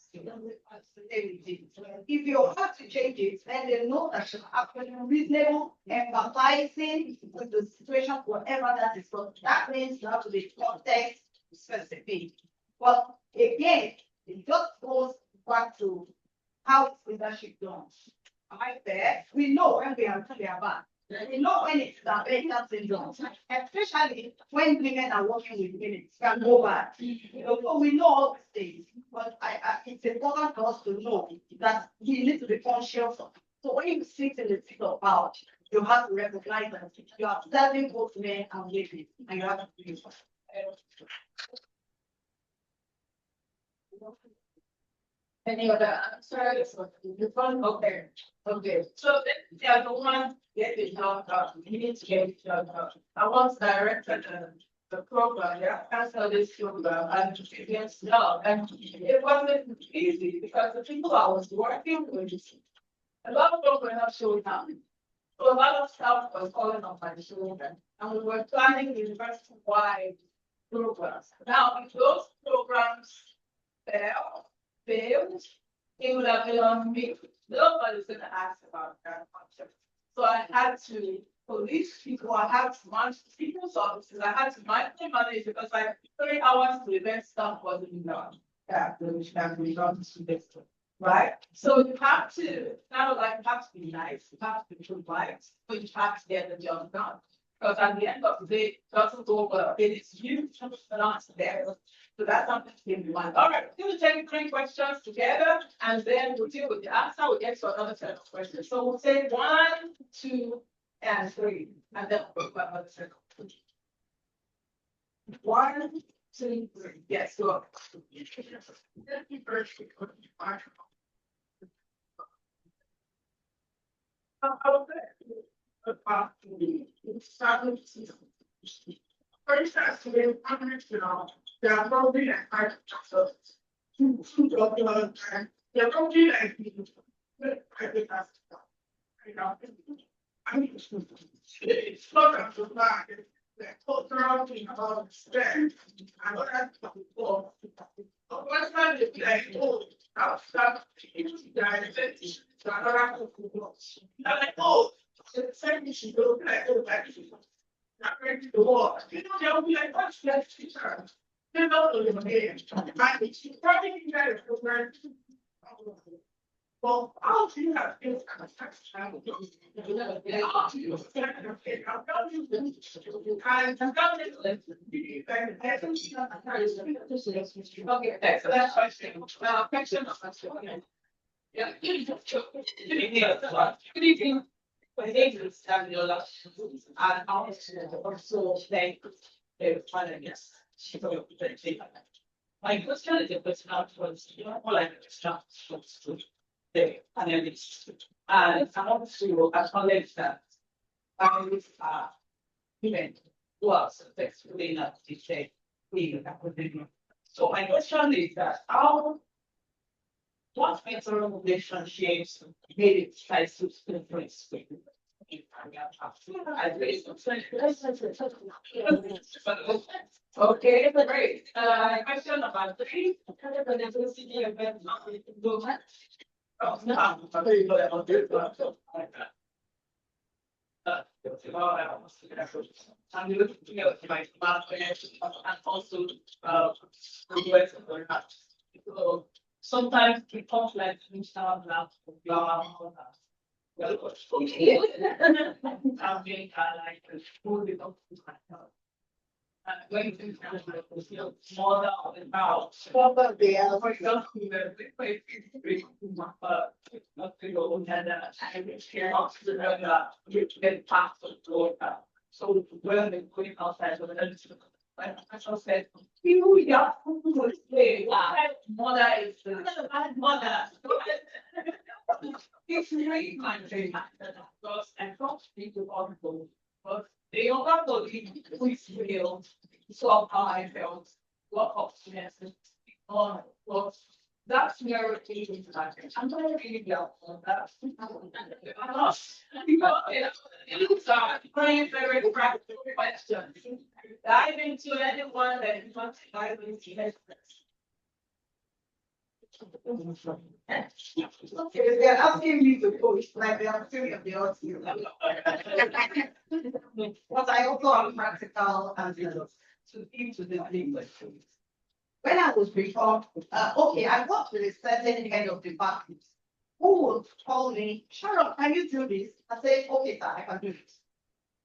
if you have to change it, then they know that you're actually reasonable, empathizing with the situation, whatever that is. So that means you have to be context specific. But again, it just goes back to how is leadership done. Am I fair? We know when we are bad. We know when it's the better syndrome, especially when women are working with women, it can go bad. So we know all these things, but it's important for us to know that you need to be conscious of. So when you sit in the seat of power, you have to recognize that you are serving both men and women, and you have to do it. Any other answers? Okay. Okay. So then the other one get the job done. You need to get the job done. I once directed the program, yeah, answer this program and against love. And it wasn't easy because the people I was working with, a lot of people were not showing up. So a lot of stuff was calling on my children. And we were planning university-wide programs. Now, if those programs failed, it would have been on me. Nobody's gonna ask about that concept. So I had to police people, I had to manage people's offices, I had to manage because like 3 hours to event stuff wasn't done. Yeah, which can be done to this, right? So you have to, now like you have to be nice, you have to be polite, but you have to get the job done. Because at the end of the day, it doesn't go well. It is you, not there. So that's something to keep in mind. All right, we're going to take 3 questions together and then we'll deal with the answer. We'll get to another set of questions. So we'll say 1, 2, and 3, and then we'll go another set. 1, 2, 3. Yes, go. First, that's the way I'm you know, there are probably like 5 chapters. Two documents, and they're probably like, I think that's, you know, I mean, it's not as bad. The cultural thing about respect, and what that's before. But one time they like, oh, I'll start it's another people. They're like, oh, the same issue, like, oh, like, not ready to walk. You know, they'll be like, what's that teacher? They're not going to be probably better for her. Well, I'll see that it's kind of sex channel. Okay, excellent question. Question number 2. Yeah. Good evening. My name is Daniela, and also thank the panelists. My question is a question towards more like the panelists. And I want to acknowledge that panelists are women who are successfully in academia. So my question is that what mental relationships made it try to difference with okay, great. Question number 3. I'm looking at my and also so sometimes we talk like we sound loud. I'm being like fully up to myself. Going to more about Probably, for example, the not to go and share off the get past the so when the going outside of the like I said, people yeah, mother is mother. It's really kind of because and most people are both, but they all have to we feel so how I felt, what options on what that's where it came into that. I'm going to read out on that. It's a very practical question. Dive into anyone that you want to dive into. okay, they're asking me to push, like they are doing of the odds here. But I also have practical answers to into the English. When I was before, okay, I worked with a certain head of department who would call me, Sharon, can you do this? I say, okay, sir, I can do this.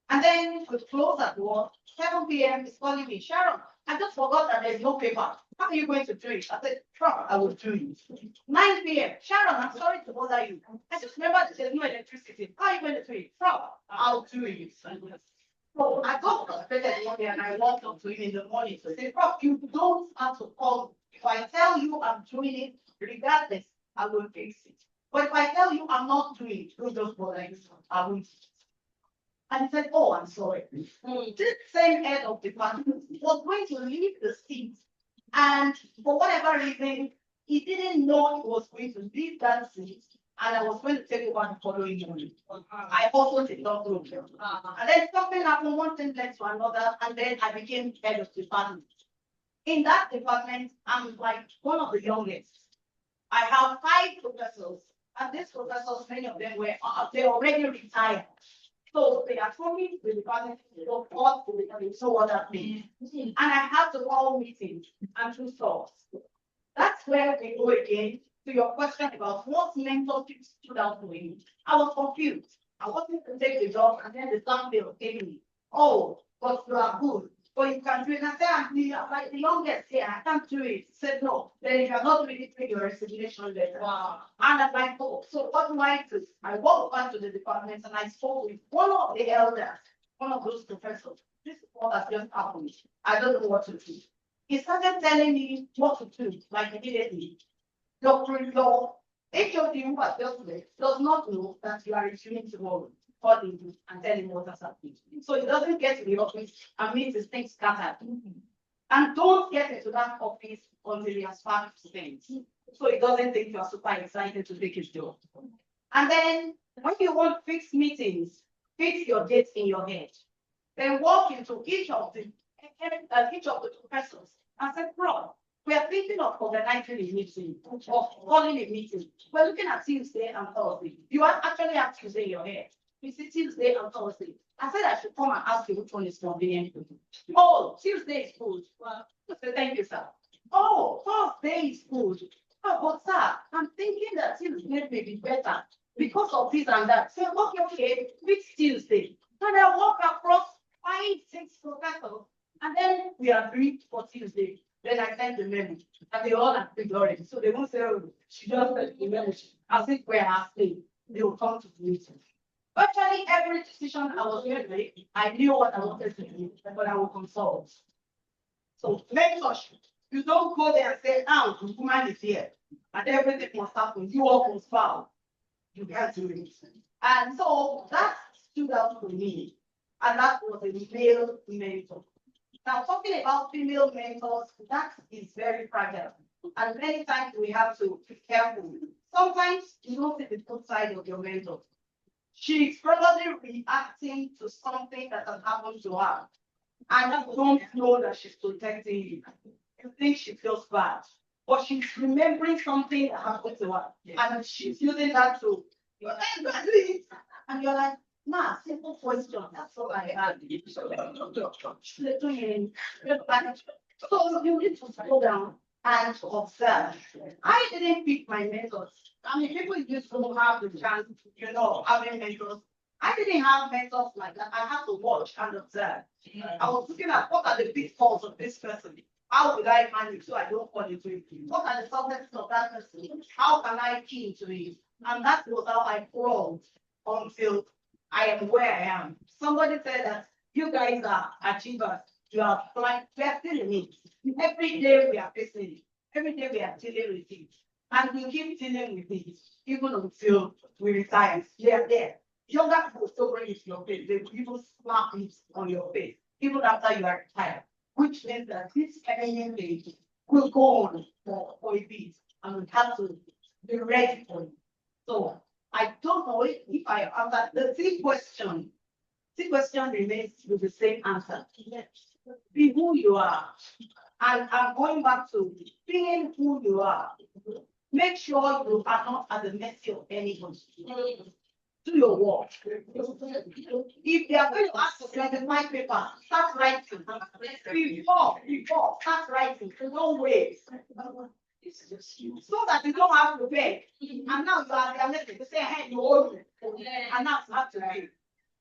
And then we close at work, 7 p.m. is calling me, Sharon, I just forgot that there's no paper. How are you going to do it? I said, sure, I will do it. 9 p.m. Sharon, I'm sorry to bother you. I just remember that there's no electricity. How are you going to do it? Sure, I'll do it. So I got frustrated one day and I walked up to him in the morning to say, Prof, you don't have to call me. If I tell you I'm doing it, regardless, I will fix it. But if I tell you I'm not doing it, don't just bother you. I will. And he said, oh, I'm sorry. This same head of department was going to leave the seat. And for whatever reason, he didn't know he was going to leave that seat. and I was going to take over the following morning. I also did not go. And then something happened, one thing led to another, and then I became head of department. In that department, I'm like one of the youngest. I have 5 professors, and these professors, many of them were they already retired. So they are forming the department of what so what that means. And I had to call meetings and do stuff. That's where we go again to your question about what mentorship stood out to me. I was confused. I wanted to take the job, and then the staff they were telling me, oh, but you are good. But you can do it. I said, I'm like the youngest here, I can't do it. He said, no, then you cannot really take your resignation letter. Wow. And I'm like, oh, so what do I do? I walked back to the department and I spoke with one of the elders, one of those professors. This is what has just happened. I don't know what to do. He started telling me what to do, like immediately. Dr. Law, HOD who has just left does not know that you are resuming tomorrow. Call him and tell him what has happened. So he doesn't get to the office and meet his things scattered. And don't get into that office until he has packed things. So he doesn't think you are super excited to take his job. And then when you want fixed meetings, fix your dates in your head. Then walk into each of the professors and say, bro, we are thinking of organizing a meeting or calling a meeting. We're looking at Tuesday and Thursday. You are actually have Tuesday in your head. You see Tuesday and Thursday. I said I should come and ask you which one is convenient. Oh, Tuesday is good. Well, I said, thank you, sir. Oh, Thursday is good. Oh, but sir, I'm thinking that Tuesday may be better because of this and that. So, okay, which Tuesday? And I walk across 5, 6 professors, and then we agreed for Tuesday. Then I sent the memo, and they all agreed already. So they won't say, oh, she just sent the memo. As if we're asking, they will come to the meeting. Virtually every decision I was going to make, I knew what I wanted to do, but I will consult. So mentorship. You don't go there and say, oh, the woman is here, and everything must happen. You all must foul. You can't do it. And so that stood out for me. And that was a male mentor. Now, talking about female mentors, that is very fragile. And many times we have to be careful. Sometimes you don't see the good side of your mentor. She's probably reacting to something that has happened to her. And you don't know that she's protecting you. You think she feels bad. But she's remembering something that happened to her. And she's using that to, and you're like, nah, simple question. That's all I had. So you need to slow down and observe. I didn't pick my mentors. I mean, people used to have the chance, having mentors. I didn't have mentors like that. I had to watch and observe. I was looking at what are the pitfalls of this person. How would I manage so I don't fall into it? What are the successes of that person? How can I key into it? And that was how I crawled until I am where I am. Somebody said that you guys are achievers. You are like, we are still in it. Every day we are facing it. Every day we are dealing with it. And we keep dealing with it, even until we retire. They are there. Younger people still bring it to your face. They will even slap it on your face, even after you are retired. Which means that this feminine lady will go on for a bit and we have to be ready for it. So I don't know if I answer the same question. The question remains with the same answer. Be who you are. And I'm going back to being who you are. Make sure you are not at the mercy of anyone. Do your work. If they are going to ask for 25 papers, start writing. Before, start writing. Don't wait. So that you don't have to pay. And now you are there to say, hey, you owe me. And now you have to pay.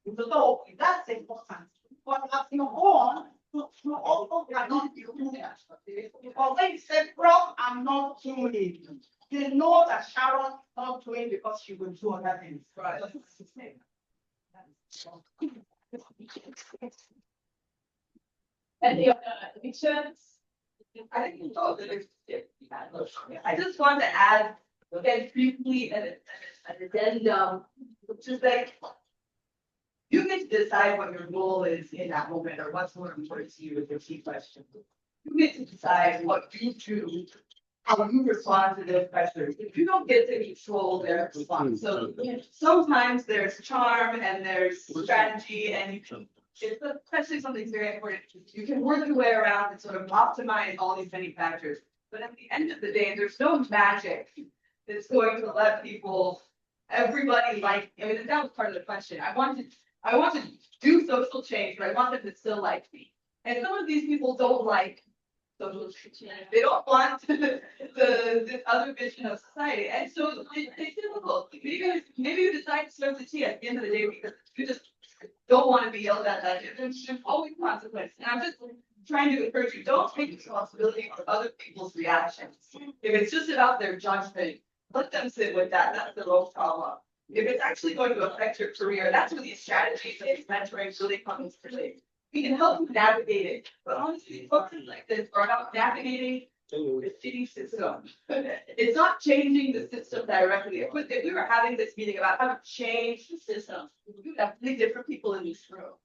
So that's important. But as you go on, you also cannot do that. Because when you say, bro, I'm not doing it. They know that Sharon not doing because she will do other things. Right. Any other additions? I think you told it. I just want to add very briefly an addendum, which is like you get to decide what your goal is in that moment or what's more important to you with your key question. You get to decide what you do how you respond to those pressures. You don't get to control their response. So sometimes there's charm and there's strategy, and you can, it's especially something's very important. You can work your way around and sort of optimize all these many factors. But at the end of the day, there's no magic that's going to let people, everybody like, I mean, that was part of the question. I want to do social change, but I want them to still like me. And some of these people don't like social change. They don't want this other vision of society. And so it's difficult. Maybe you decide to serve the tea at the end of the day because you just don't want to be yelled at that. There's always consequences. And I'm just trying to encourage you, don't take responsibility for other people's reactions. If it's just about their judgment, let them sit with that. That's the real problem. If it's actually going to affect your career, that's where these strategies and mentoring really comes to play. We can help you navigate it, but honestly, folks like this are about navigating the city system. It's not changing the system directly. If we were having this meeting about how to change the system, we would have 3 different people in this room.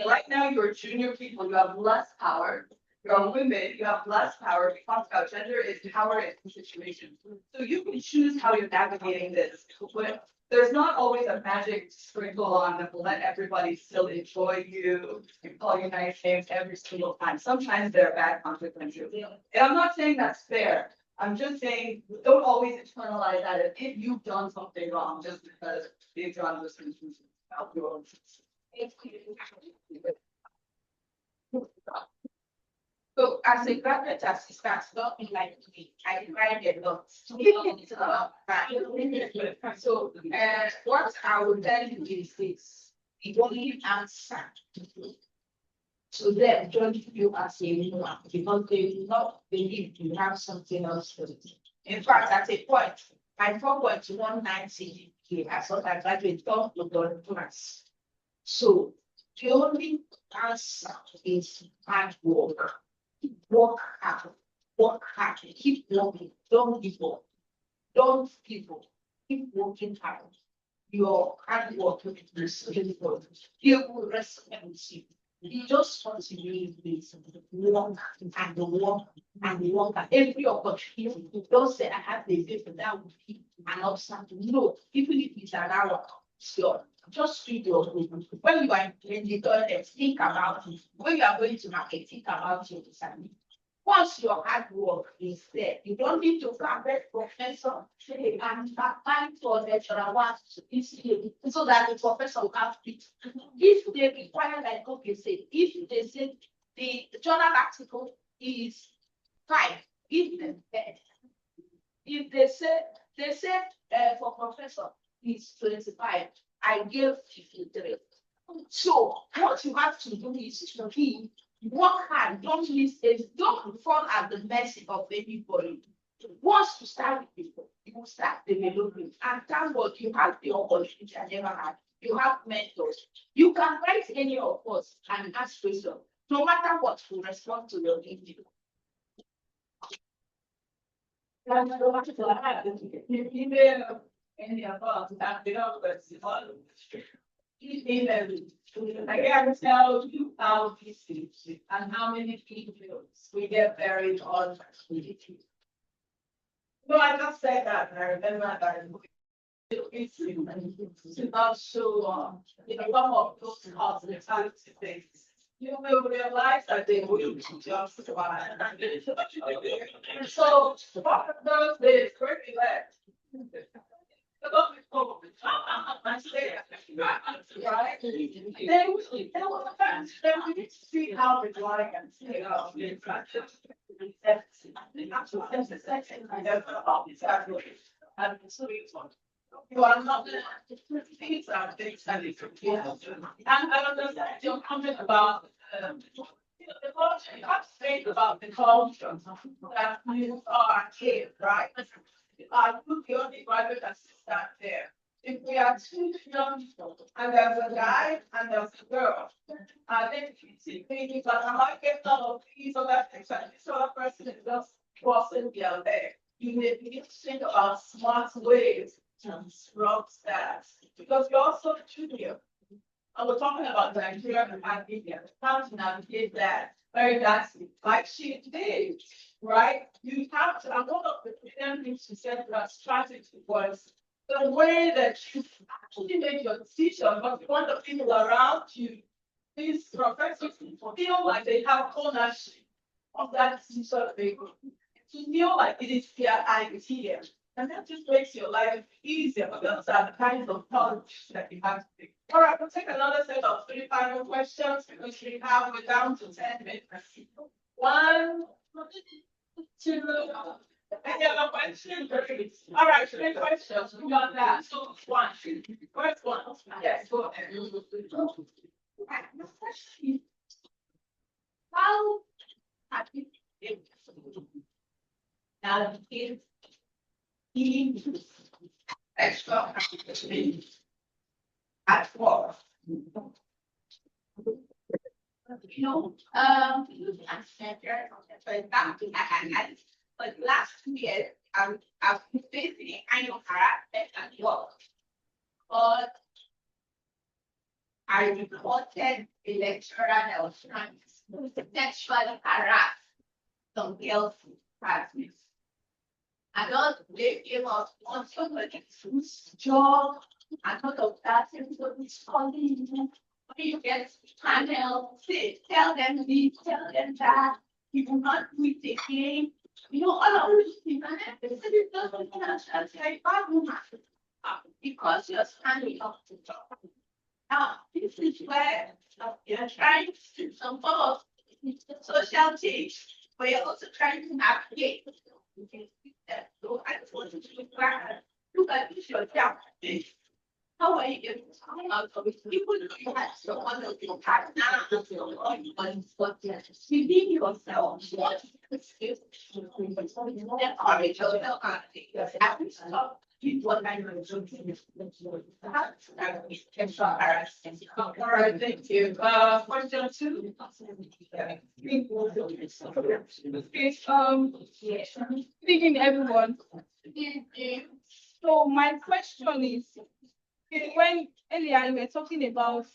Right now, you're junior people, you have less power. You're women, you have less power. We talked about gender is power in situations. So you can choose how you're navigating this. But there's not always a magic sprinkle on that will let everybody still enjoy you and call you nice names every single time. Sometimes there are bad consequences. And I'm not saying that's fair. I'm just saying don't always internalize that if you've done something wrong just because they've done this. So as a graduate assistant, something like me, I cried a lot. So what I will tell you is this: the only answer to them don't you as a woman because they do not believe you have something else to do. In fact, at a point, my 4.190 GPA, I thought I graduated from the class. So the only answer is hard work. Work hard, keep working, don't give up, don't give up, keep working hard. Your hard work will be good. You will respect you. You just want to be this work and the work and the work at every opportunity. Don't say I have the gift that would be an obstacle. No, even if it's an hour, it's yours. Just read your book. When you are in the toilet, think about it. When you are going to market, think about your design. Once your hard work is there, you don't need to come back professor and apply for lecturer one so that the professor will have it. If they require, like okay, say, if they say the journal article is 5, give them 10. If they say for professor is 25. I gave 53. So what you have to do is to be work hard, don't miss it, don't fall at the mercy of anybody. Once you start with people, you will start developing. And thank God you have the opportunity I never had. You have mentors. You can write any of us and ask questions. No matter what, to respond to your email. Any of us that know what's on the street. I can tell you how busy and how many people we get buried on. No, I just said that, and I remember that. It's not so in some of those hospitality things. You will realize that they will just survive. So one of those days, where we left. Right? Then was a fence, then we need to see how it's like and see how it's practiced. That's the section I know about this actually. And so you are not things are things that is and I understand your comment about the culture. You have to think about the culture that you are here, right? I put the only private assistant there. If we are 2 young people and there's a guy and there's a girl, then you think that I might get some of these other things, and this other person is just crossing their leg. You need to think about smart ways to disrupt that because you're also junior. And we're talking about Nigeria and India, how to navigate that very nicely. like she did, right? You have to, and one of the things she said about strategy was the way that you actually make your decision, but you want the people around you, these professors, to feel like they have ownership of that decision making, to feel like it is their idea. And that just makes your life easier, but those are the kinds of knowledge that you have to take. All right, we'll take another set of 3 final questions because we're down to 10 minutes. 1, 2, any other questions? All right, 3 questions. We got that. So 1, first one. Yes, go ahead. How have you been navigating extra at work? But last year, I've been facing kind of harassment at work. But I reported a lecturer that was trying to sexually harass some girls in practice. I don't they gave us one somebody's job. I thought of that and so it's calling you get panel, say, tell them this, tell them that, you will not do it again. You know, all of these things, and it doesn't say, because you're standing up to talk. Now, this is where you're trying to some form of social change, but you're also trying to navigate. So I just want you to look at this yourself. How are you getting out of it? People know you had someone else in fact now, but within yourself, what is this? All right, thank you. Question 2. Speaking everyone. So my question is, when earlier we were talking about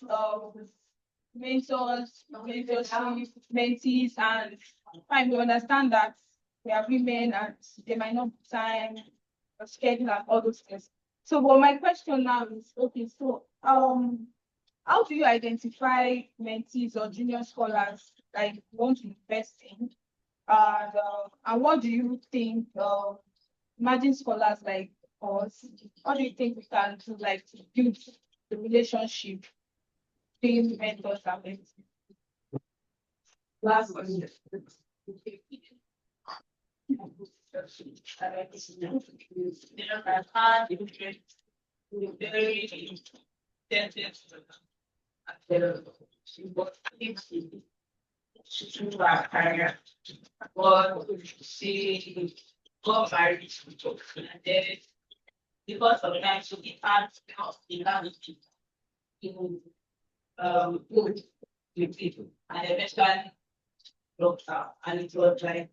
mentors, mentorship, mentees, and fine, we understand that we are women and there might not be time, schedule and all those things. So, but my question now is, okay, so how do you identify mentees or junior scholars like you want to invest in? And what do you think emerging scholars like us, what do you think we can do like to build the relationship between mentors and mentees? Last question. Got married and then because of that, she did have the language with people and eventually broke out, and it was like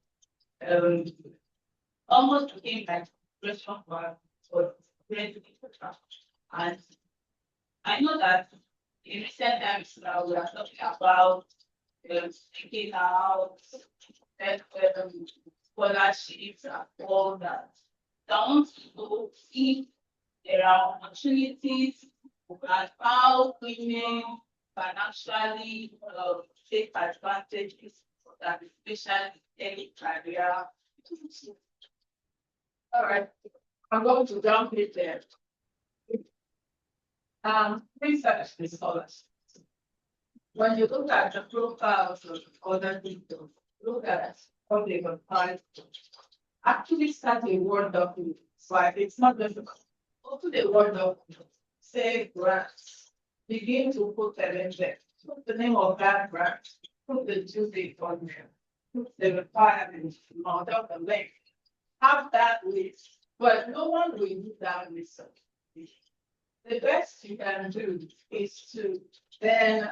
almost became like restaurant for great and I know that in recent times now we are talking about speaking out scholarships and all that. Don't go see there are opportunities and how women can actually take advantages of that, especially any career. All right, I'm going to jump in there. Research the scholars. When you look at the profiles of other people, look at how they compile. Actually start a Word document. So it's not difficult. Go to the Word document, say grants, begin to put them in there. Put the name of that grant, put the due date on there, put the requirements, amount of the length. Have that list, but no one will do that research. The best you can do is to then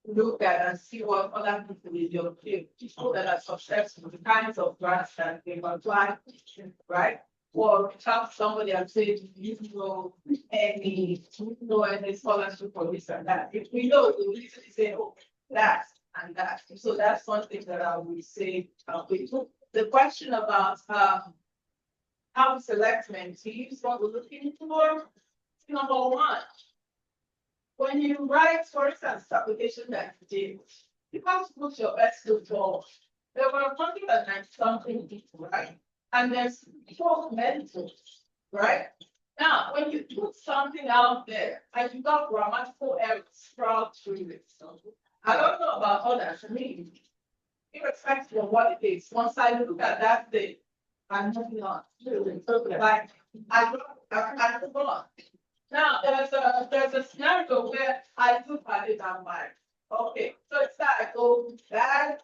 look at and see what other people in your field, people that are successful, the kinds of grants that they apply, right? Or have somebody and say, you know any scholarship for this and that. If we know, we will easily say, oh, that. and that. So that's one thing that I would say. The question about how to select mentees, what we're looking for, number one, when you write, for instance, application that you did, you have to put your best foot forward. There were something that meant something people, right? And there's 4 mentors, right? Now, when you put something out there and you got grammatical errors throughout through it, I don't know about others. For me, irrespective of what it is, once I look at that thing, I'm moving on. Like, I move on. Now, there's a scenario where I do find it, I'm like, okay, so it's that I go bad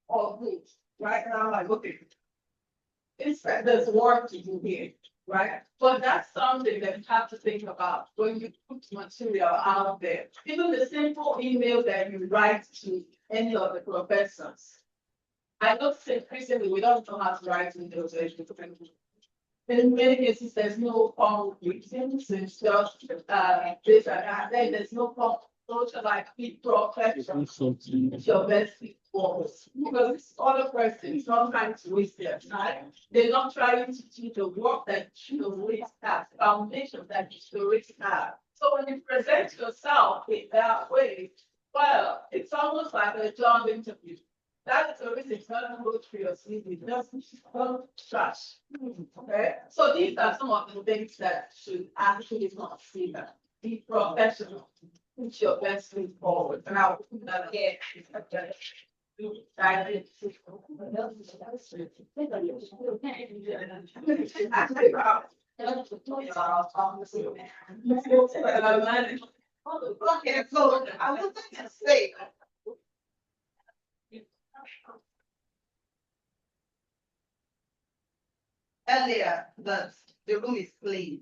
or good, right? And I'm like, okay, there's work to do here, right? But that's something that you have to think about when you put material out there. Even the simple email that you write to any of the professors. I know recently we don't know how to write emails. In many cases, there's no formal greetings, it's just this and that. Then there's no formal social like profession. It's your best force. Because it's other persons not trying to waste their time. They're not trying to do the work that you already have, foundation that you already have. So when you present yourself in that way, well, it's almost like a job interview. That is the reason it's not going to go through your CV. Just trash. Okay. So these are some of the things that should actually not see that. Be professional. Put your best foot forward. And I'll put that here. Okay, so I was going to say, earlier that the room is clean.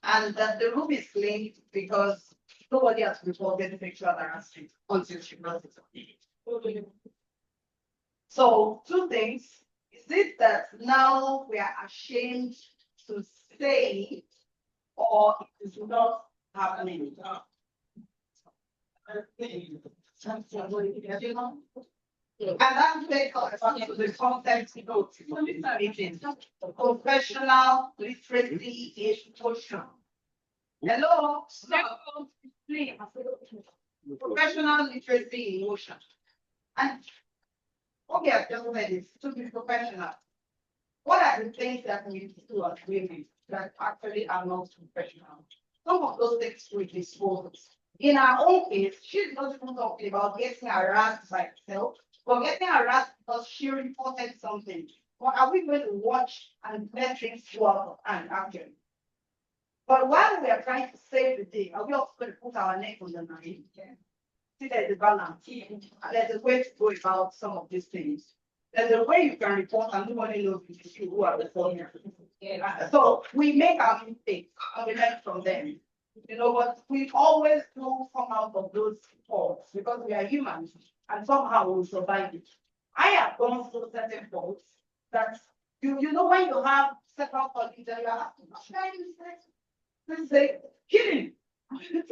And that the room is clean because nobody has reported sexual harassment until she brought it up. So 2 things. Is it that now we are ashamed to say it, or it is not happening? And that takes us to the content meeting. Professional literacy education. Hello, please. Professional literacy emotion. And okay, I've just said this to be professional. What are the things that we do as women that actually are not professional? Some of those things we dispose. In our own case, she's not even talking about getting harassed by herself, but getting harassed because she reported something. Or are we going to watch and let things swallow and action? But while we are trying to save the day, are we also going to put our neck on the line? See, there's a balance. There's a way to go about some of these things. There's a way you can report and nobody knows it's you who are reporting. So we make our mistakes and we learn from them. You know what? We always do come out of those faults because we are humans and somehow we'll survive it. I have gone through certain faults that you know when you have several colleagues and you are asking, what should I do? Let's say, kidding. What should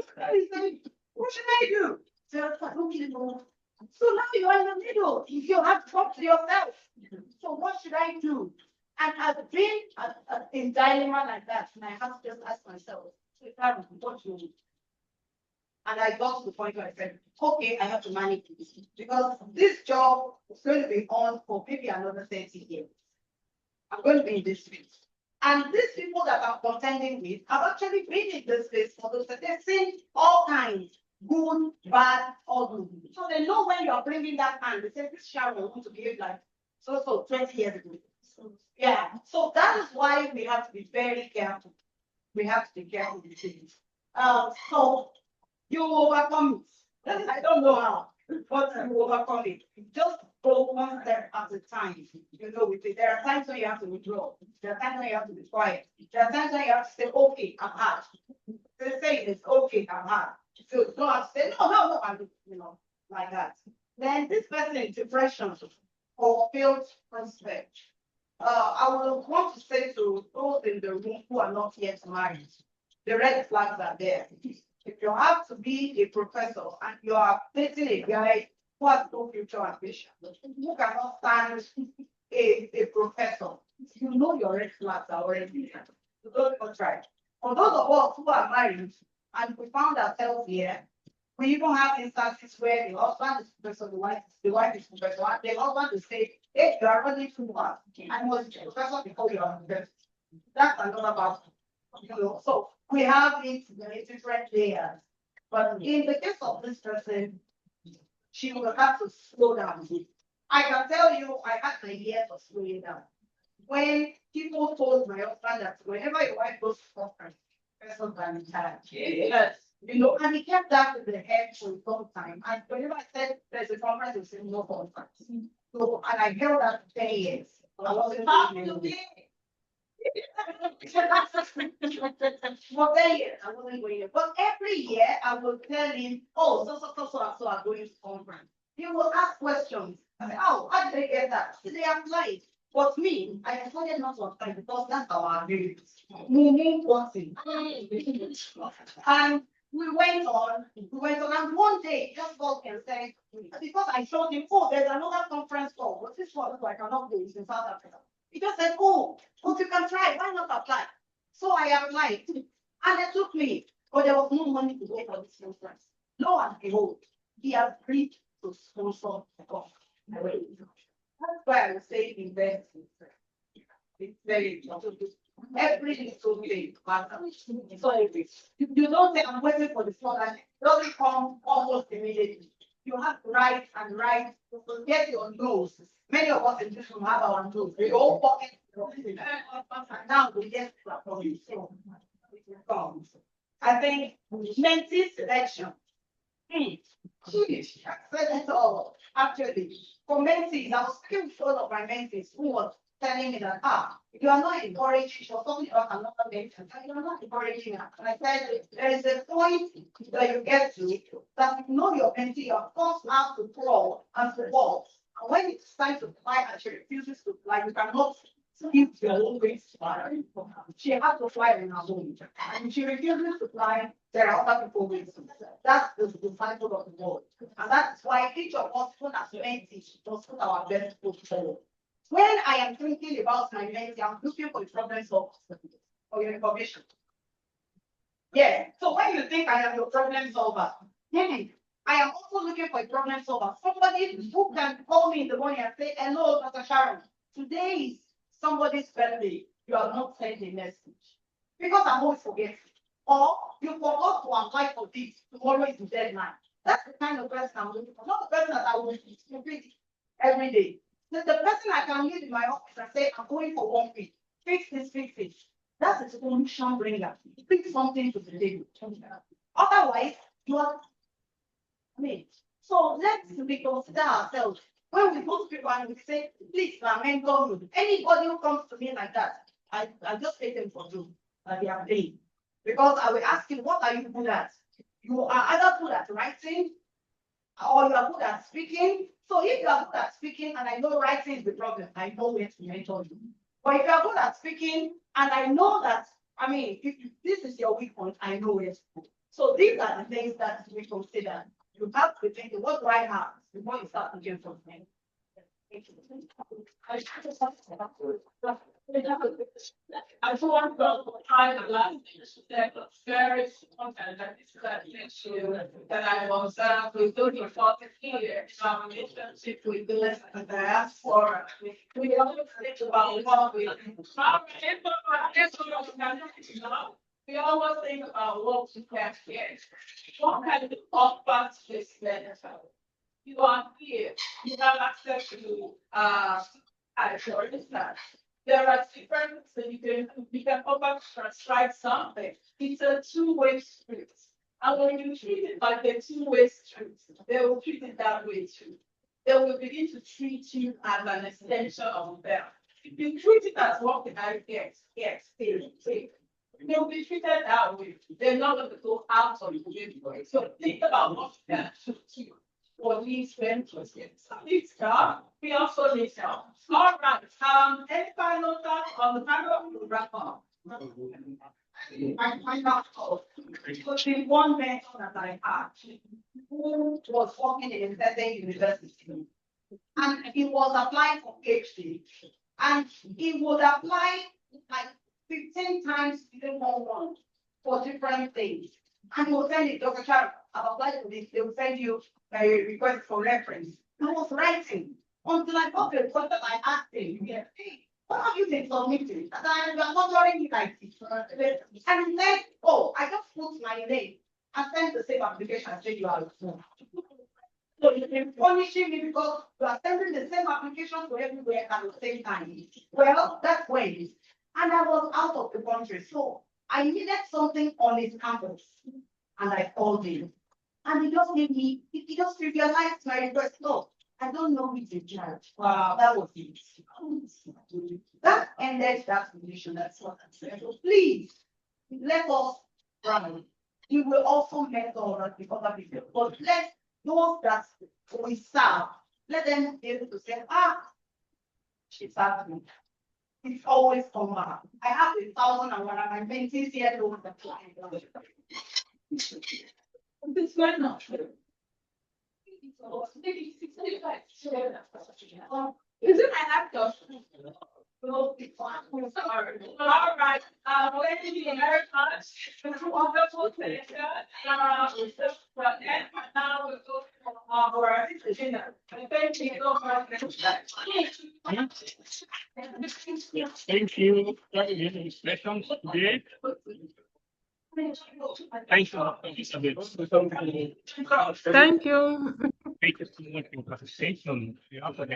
I do? So now you are in the middle. If you have to talk to yourself. So what should I do? And I've been in dilemma like that, and I have to just ask myself, what do you do? And I got to the point where I said, okay, I have to manage this because this job is going to be on for maybe another 30 years. I'm going to be in this space. And these people that I'm contending with have actually been in this space for those that they've seen all kinds, good, bad, ugly. So they know when you're bringing that hand, they say, this Sharon want to behave like so 20 years ago. Yeah, so that is why we have to be very careful. We have to be careful with things. So you overcome it. I don't know how, but you overcome it. Just go one step at a time. You know, with it. There are times when you have to withdraw. There are times when you have to be quiet. There are times when you have to say, okay, I'm hard. They say it's okay, I'm hard. So you don't have to say, no, I'm, you know, like that. Then this person in depression or failed prospect. I would want to say to those in the room who are not yet married, the red flags are there. If you have to be a professor and you are dating a guy who has no future ambition, who cannot stand a professor, you know your red flags are already there. You don't even try. For those of us who are married and we found ourselves here, we even have instances where the husband is professor, the wife is professor, and the husband will say, hey, you are running too fast. I was a professor before you are professor. That's another battle. So we have it in different layers. But in the case of this person, she will have to slow down. I can tell you, I had the year to slow it down. When people told my husband that whenever your wife goes to conference, person can retire. Yes. And he kept that in the head for a long time. And whenever I said there's a conference, he said no conference. So, and I held that for 10 years. I wasn't for 10 years, I wasn't going there. But every year I will tell him, oh, so are going to conference. He will ask questions. I say, oh, how did they get that? They applied. But me, I decided not to apply because that's our ability. And we went on, and one day just called and said, because I showed him, oh, there's another conference call. What's this one? So I cannot do it in South Africa. He just said, oh, but you can try, why not apply? So I applied, and it took me, but there was no money to go for this conference. Lo and behold, he agreed to sponsor the conference. That's why I would say invest in friends. It's very important. Every little thing matters. So you don't say, I'm waiting for the scholarship. It doesn't come almost immediately. You have to write and write to get your nose. Many of us in this room have our nose. We all pocket. And now we get to a problem. I think mentee selection. I said it all. Actually, for mentees, I was speaking with one of my mentees who was telling me that, you are not encouraging, you're talking about another mentor, you are not encouraging her. And I said, there is a point that you get to that you know your mentee, of course, have to crawl and to walk. And when it's time to fly and she refuses to fly, you cannot give your own wings to her. She has to fly on her own. And she refuses to fly, there are other people waiting. That's the cycle of the world. And that's why each of us, even as mentees, must put our best foot forward. When I am thinking about my mentee, I'm looking for the problem solvers for your information. Yeah. So when you think I am your problem solver, I am also looking for a problem solver. Somebody who can call me in the morning and say, hello, Dr. Sharon, today is somebody's birthday. You have not sent a message. Because I'm always forgetting. Or you forgot to apply for this. Tomorrow is the deadline. That's the kind of person I'm looking for. Not the person that I will complete every day. The person I can leave in my office and say, I'm going for 1 week. Fix this, fix it. That's a solution bringer. Bring something to the table. Otherwise, you are. So let's reconsider ourselves. When we go to people and we say, please, my mentor me. Anybody who comes to me like that, I just take them for you that they are paying. Because I will ask him, what are you good at? You are either good at writing or you are good at speaking. So if you are good at speaking and I know writing is the problem, I know where to mentor you. But if you are good at speaking and I know that, if this is your weak point, I know where to go. So these are the things that we consider. You have to think, what do I have before you start looking for things? I thought about time and last that was very important that this is an issue that I was looking for here in our relationship with the diaspora. We always think about what we we always think about what we can get. What can we offer to this benefit? You are here, you have access to for instance, there are different things you can offer to transcribe something. It's a two-way street. And when you treat it like a two-way street, they will treat it that way too. They will begin to treat you as an extension of them. If you treat it as what can I get, take. They'll be treated that way. They're not going to go out of the way. So think about what you can do for these ventures. It's God. We also need help. All right. Any final thoughts on the panel? We'll wrap up. I find out because the one mentor that I had who was working in a certain university and he was applying for PhD and he would apply like 15 times in 1 month for different things. And he will send it, Dr. Charles, I've applied for this, they will send you a request for reference. I was writing until I got the request that I asked him, hey, what have you been submitting? And I'm wondering if I did. And he said, oh, I just put my name and sent the same application and said you are. So you've been punishing me because you are sending the same application to everywhere at the same time. Well, that's where it is. And I was out of the country. So I needed something on his campus. And I called him. And he just gave me, he just trivialized my request. No, I don't know which in charge. Wow, that was it. That ended that relation. That's what I'm saying. So please, let us run. You will also mentor us because of it. But let those that we serve, let them be able to say, she served me. It's always come back. I have 1,001 and my mentees here don't apply. This one not. Is it my laptop? No, it's fine. Sorry. All right. Thank you very much. Wonderful session. Now we'll go for our dinner. Thank you so much. Thank you. That is the session today. Thank you, Elizabeth. Thank you. Thank you so much for your participation. You have a